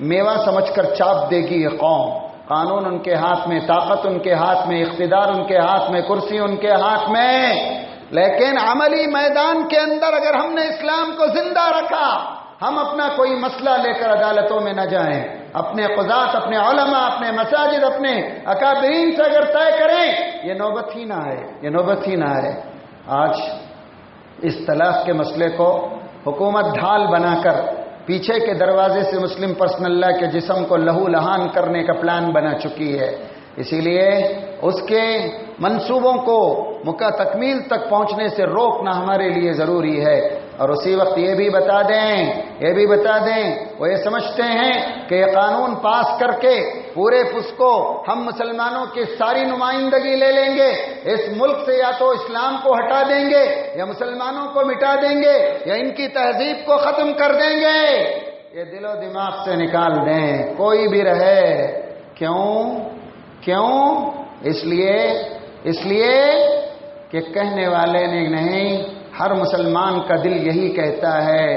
میوہ سمجھ کر چاپ دے گی یہ قوم. قانون ان کے ہاتھ میں، طاقت ان کے ہاتھ میں، اقتدار ان کے ہاتھ میں، کرسی ان کے ہاتھ میں، لیکن عملی میدان کے اندر اگر ہم نے اسلام کو زندہ رکھا، ہم اپنا کوئی مسئلہ لے کر عدالتوں میں نہ جائیں، اپنے قضات، اپنے علماء، اپنے مساجد، اپنے اکابرین سے اگر طے کریں، یہ نوبت ہی نہ ہے. آج اس طلاق کے مسئلے کو حکومت ڈھال بنا کر پیچھے کے دروازے سے مسلم پرسنل لا کے جسم کو لہو لہان کرنے کا پلان بنا چکی ہے. اسی لیے اس کے منصوبوں کو تکمیل تک پہنچنے سے روکنا ہمارے لیے ضروری ہے. اور اسی وقت یہ بھی بتا دیں وہ یہ سمجھتے ہیں کہ یہ قانون پاس کر کے پورے کو ہم مسلمانوں کی ساری نمائندگی لے لیں گے، اس ملک سے یا تو اسلام کو ہٹا دیں گے یا مسلمانوں کو مٹا دیں گے یا ان کی تہذیب کو ختم کر دیں گے. یہ دل و دماغ سے نکال دیں، کوئی بھی رہے. کیوں؟ اس لیے کہ کہنے والے نے نہیں، ہر مسلمان کا دل یہی کہتا ہے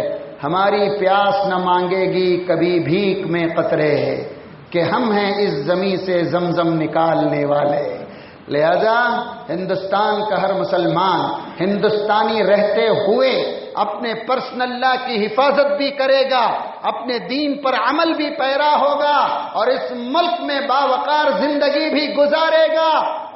ہماری پیاس نہ مانگے گی کبھی بھیک میں قطرے، کہ ہم ہیں اس زمین سے زمزم نکالنے والے. لہذا ہندوستان کا ہر مسلمان ہندوستانی رہتے ہوئے اپنے پرسنل لا کی حفاظت بھی کرے گا، اپنے دین پر عمل بھی پیرا ہوگا اور اس ملک میں باوقار زندگی بھی گزارے گا.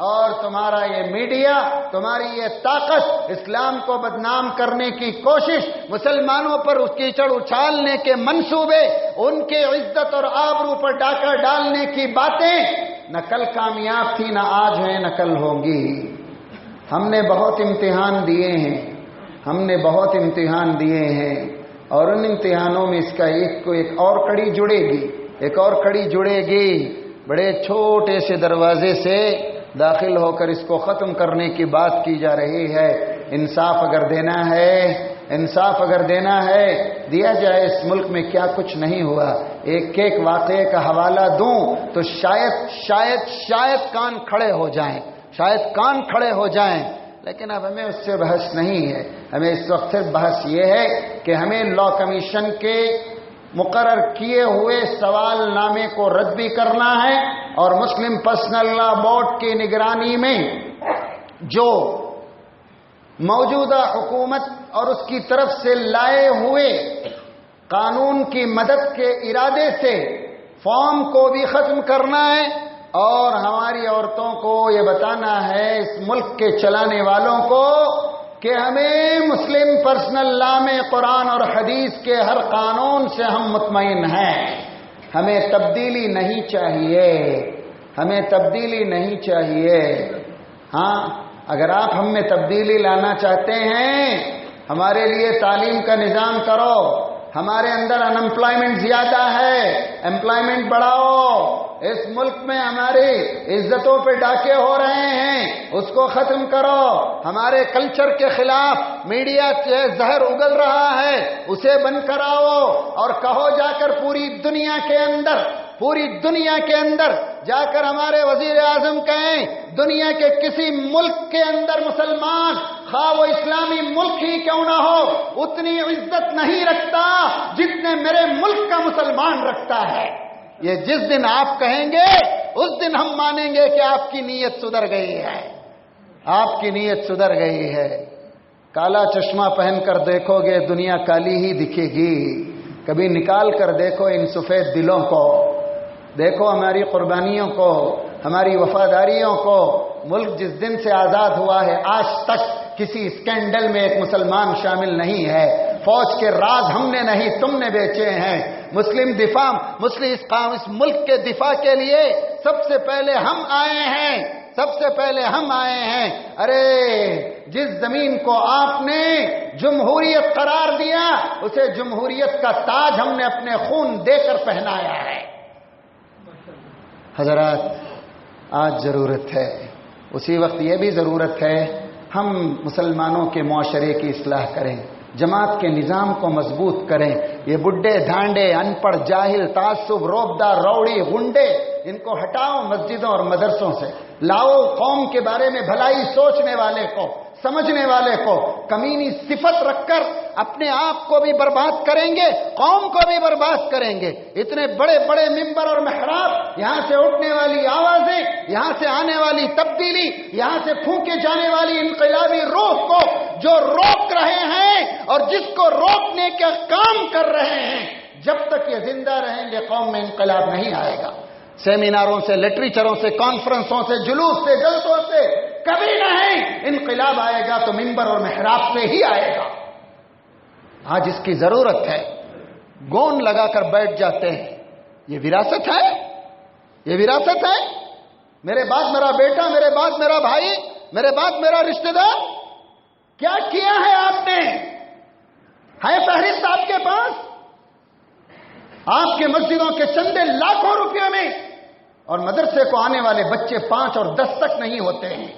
اور تمہارا یہ میڈیا، تمہاری یہ طاقت اسلام کو بدنام کرنے کی کوشش، مسلمانوں پر اس کیچڑ اچھالنے کے منصوبے، ان کے عزت اور آبرو پر ڈاکہ ڈالنے کی باتیں نہ کل کامیاب تھی، نہ آج ہیں، نہ کل ہوں گی. ہم نے بہت امتحان دیے ہیں اور ان امتحانوں میں اس کا ایک اور کڑی جڑے گی. بڑے چھوٹے سے دروازے سے داخل ہو کر اس کو ختم کرنے کی بات کی جا رہی ہے. انصاف اگر دینا ہے دیا جائے. اس ملک میں کیا کچھ نہیں ہوا، ایک واقعے کا حوالہ دوں تو شاید کان کھڑے ہو جائیں. لیکن اب ہمیں اس سے بحث نہیں ہے. ہمیں اس وقت صرف بحث یہ ہے کہ ہمیں لا کمیشن کے مقرر کیے ہوئے سوال نامے کو رد بھی کرنا ہے اور مسلم پرسنل لا بورڈ کی نگرانی میں جو موجودہ حکومت اور اس کی طرف سے لائے ہوئے قانون کی مدد کے ارادے سے فارم کو بھی ختم کرنا ہے اور ہماری عورتوں کو یہ بتانا ہے، اس ملک کے چلانے والوں کو، کہ ہمیں مسلم پرسنل لا میں قرآن اور حدیث کے ہر قانون سے ہم مطمئن ہیں. ہمیں تبدیلی نہیں چاہیے. ہمیں تبدیلی نہیں چاہیے. ہاں، اگر آپ ہم میں تبدیلی لانا چاہتے ہیں، ہمارے لیے تعلیم کا نظام کرو. ہمارے اندر ان امپلائمنٹ زیادہ ہے، امپلائمنٹ بڑھاؤ. اس ملک میں ہماری عزتوں پہ ڈاکے ہو رہے ہیں، اس کو ختم کرو. ہمارے کلچر کے خلاف میڈیا سے زہر اگل رہا ہے، اسے بند کراؤ. اور کہو جا کر پوری دنیا کے اندر جا کر ہمارے وزیر اعظم کہیں، دنیا کے کسی ملک کے اندر مسلمان، خواہ وہ اسلامی ملک ہی کیوں نہ ہو، اتنی عزت نہیں رکھتا جتنے میرے ملک کا مسلمان رکھتا ہے. یہ جس دن آپ کہیں گے اس دن ہم مانیں گے کہ آپ کی نیت سدھر گئی ہے، آپ کی نیت سدھر گئی ہے. کالا چشمہ پہن کر دیکھو گے دنیا کالی ہی دکھے گی. کبھی نکال کر دیکھو ان سفید دلوں کو، دیکھو ہماری قربانیوں کو، ہماری وفاداریوں کو. ملک جس دن سے آزاد ہوا ہے آج تک کسی اسکینڈل میں ایک مسلمان شامل نہیں ہے. فوج کے راز ہم نے نہیں، تم نے بیچے ہیں. اس ملک کے دفاع کے لیے سب سے پہلے ہم آئے ہیں. ارے جس زمین کو آپ نے جمہوریت قرار دیا، اسے جمہوریت کا تاج ہم نے اپنے خون دے کر پہنایا ہے. حضرات، آج ضرورت ہے، اسی وقت یہ بھی ضرورت ہے ہم مسلمانوں کے معاشرے کی اصلاح کریں، جماعت کے نظام کو مضبوط کریں. یہ بڈھے دھانڈے، ان پڑھ، جاہل، تعصب، روبدار، روڑی، غنڈے، ان کو ہٹاؤ مسجدوں اور مدرسوں سے. لاؤ قوم کے بارے میں بھلائی سوچنے والے کو، سمجھنے والے کو. کمینی صفت رکھ کر اپنے آپ کو بھی برباد کریں گے، قوم کو بھی برباد کریں گے. اتنے بڑے بڑے ممبر اور محراب، یہاں سے اٹھنے والی آوازیں، یہاں سے آنے والی تبدیلی، یہاں سے پھونکے جانے والی انقلابی روح کو جو روک رہے ہیں اور جس کو روکنے کا کام کر رہے ہیں، جب تک یہ زندہ رہیں گے قوم میں انقلاب نہیں آئے گا. سیمیناروں سے، لٹریچروں سے، کانفرنسوں سے، جلوس سے، جلسوں سے کبھی نہیں. انقلاب آئے گا تو ممبر اور محراب سے ہی آئے گا. آج اس کی ضرورت ہے. گون لگا کر بیٹھ جاتے ہیں. یہ وراثت ہے، یہ وراثت ہے. میرے بعد میرا بیٹا، میرے بعد میرا بھائی، میرے بعد میرا رشتہ دار. کیا کیا ہے آپ نے؟ ہے فہرست آپ کے پاس؟ آپ کے مسجدوں کے چندے لاکھوں روپے میں، اور مدرسے کو آنے والے بچے 5 اور 10 تک نہیں ہوتے ہیں.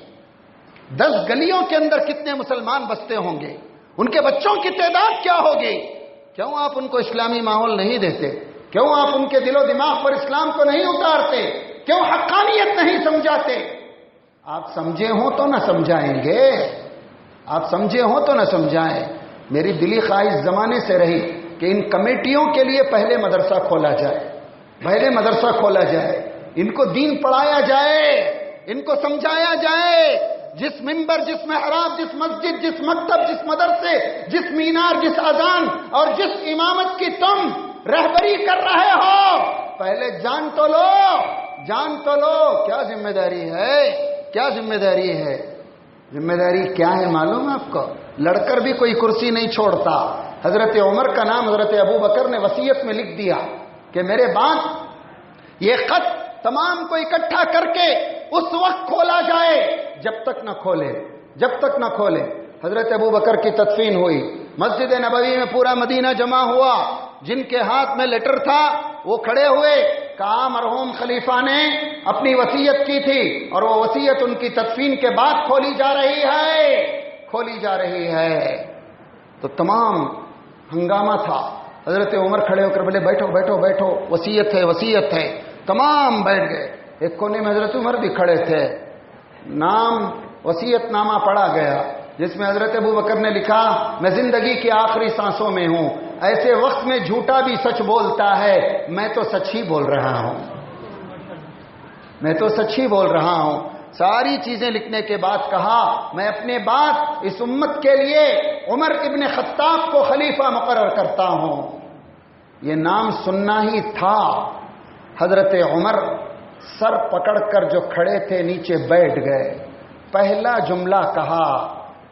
10 گلیوں کے اندر کتنے مسلمان بستے ہوں گے؟ ان کے بچوں کی تعداد کیا ہوگی؟ کیوں آپ ان کو اسلامی ماحول نہیں دیتے؟ کیوں آپ ان کے دل و دماغ پر اسلام کو نہیں اتارتے؟ کیوں حقانیت نہیں سمجھاتے؟ آپ سمجھے ہوں تو نہ سمجھائیں گے، آپ سمجھے ہوں تو نہ سمجھائیں. میری دلی خواہش زمانے سے رہی کہ ان کمیٹیوں کے لیے پہلے مدرسہ کھولا جائے، ان کو دین پڑھایا جائے، ان کو سمجھایا جائے. جس ممبر، جس محراب، جس مسجد، جس مکتب، جس مدرسے، جس مینار، جس اذان اور جس امامت کی تم رہبری کر رہے ہو، پہلے جان تو لو کیا ذمہ داری ہے. ذمہ داری کیا ہے معلوم آپ کو؟ لڑ کر بھی کوئی کرسی نہیں چھوڑتا. حضرت عمر کا نام حضرت ابو بکر نے وصیت میں لکھ دیا کہ میرے بعد یہ خط تمام کو اکٹھا کر کے اس وقت کھولا جائے جب تک نہ کھولے. حضرت ابو بکر کی تدفین ہوئی، مسجد نبوی میں پورا مدینہ جمع ہوا. جن کے ہاتھ میں لیٹر تھا وہ کھڑے ہوئے، کہا مرحوم خلیفہ نے اپنی وصیت کی تھی اور وہ وصیت ان کی تدفین کے بعد کھولی جا رہی ہے. تو تمام ہنگامہ تھا. حضرت عمر کھڑے ہو کر بولے بیٹھو، وصیت ہے. تمام بیٹھ گئے. ایک کونے میں حضرت عمر بھی کھڑے تھے. نام وصیت نامہ پڑھا گیا جس میں حضرت ابو بکر نے لکھا، میں زندگی کی آخری سانسوں میں ہوں، ایسے وقت میں جھوٹا بھی سچ بولتا ہے، میں تو سچ ہی بول رہا ہوں. ساری چیزیں لکھنے کے بعد کہا، میں اپنے بعد اس امت کے لیے عمر ابن خطاب کو خلیفہ مقرر کرتا ہوں. یہ نام سننا ہی تھا. حضرت عمر سر پکڑ کر جو کھڑے تھے نیچے بیٹھ گئے. پہلا جملہ کہا،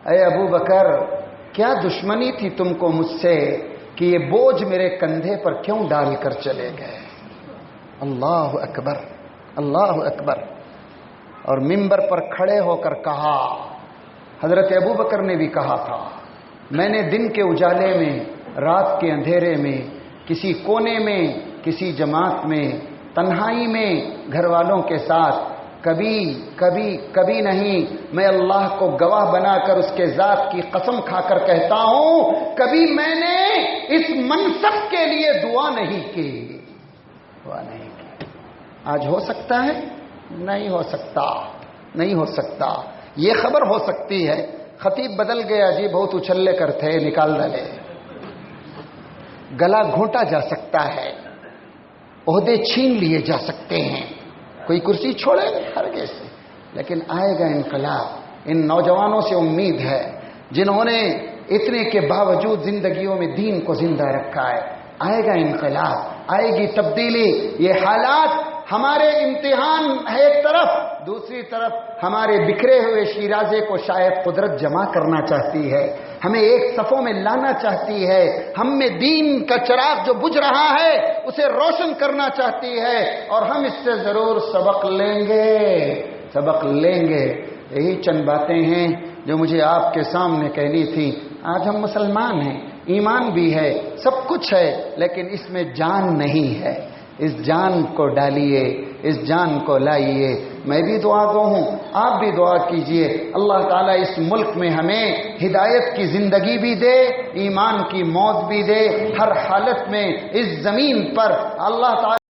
اے ابو بکر، کیا دشمنی تھی تم کو مجھ سے کہ یہ بوجھ میرے کندھے پر کیوں ڈال کر چلے گئے؟ اللہ اکبر. اللہ اکبر. اور منبر پر کھڑے ہو کر کہا، حضرت ابو بکر نے بھی کہا تھا، میں نے دن کے اجالے میں، رات کے اندھیرے میں، کسی کونے میں، کسی جماعت میں، تنہائی میں، گھر والوں کے ساتھ کبھی نہیں، میں اللہ کو گواہ بنا کر اس کے ذات کی قسم کھا کر کہتا ہوں، کبھی میں نے اس منصب کے لیے دعا نہیں کی. آج ہو سکتا ہے؟ نہیں ہو سکتا. یہ خبر ہو سکتی ہے خطیب بدل گیا جی، بہت اچھلے کر تھے، نکال ڈالے. گلا گھونٹا جا سکتا ہے، عہدے چھین لیے جا سکتے ہیں، کوئی کرسی چھوڑے ہرگز سے، لیکن آئے گا انقلاب. ان نوجوانوں سے امید ہے جنہوں نے اتنے کے باوجود زندگیوں میں دین کو زندہ رکھا ہے. آئے گا انقلاب، آئے گی تبدیلی. یہ حالات ہمارے امتحان ہے ایک طرف، دوسری طرف ہمارے بکھرے ہوئے شیرازے کو شاید قدرت جمع کرنا چاہتی ہے، ہمیں ایک صفوں میں لانا چاہتی ہے، ہم میں دین کا چراغ جو بجھ رہا ہے اسے روشن کرنا چاہتی ہے، اور ہم اس سے ضرور سبق لیں گے. یہی چند باتیں ہیں جو مجھے آپ کے سامنے کہنی تھی. آج ہم مسلمان ہیں، ایمان بھی ہے، سب کچھ ہے، لیکن اس میں جان نہیں ہے. اس جان کو ڈالیے، اس جان کو لائیے. میں بھی دعا گو ہوں، آپ بھی دعا کیجئے. اللہ تعالیٰ اس ملک میں ہمیں ہدایت کی زندگی بھی دے، ایمان کی موت بھی دے. ہر حالت میں اس زمین پر اللہ تعالیٰ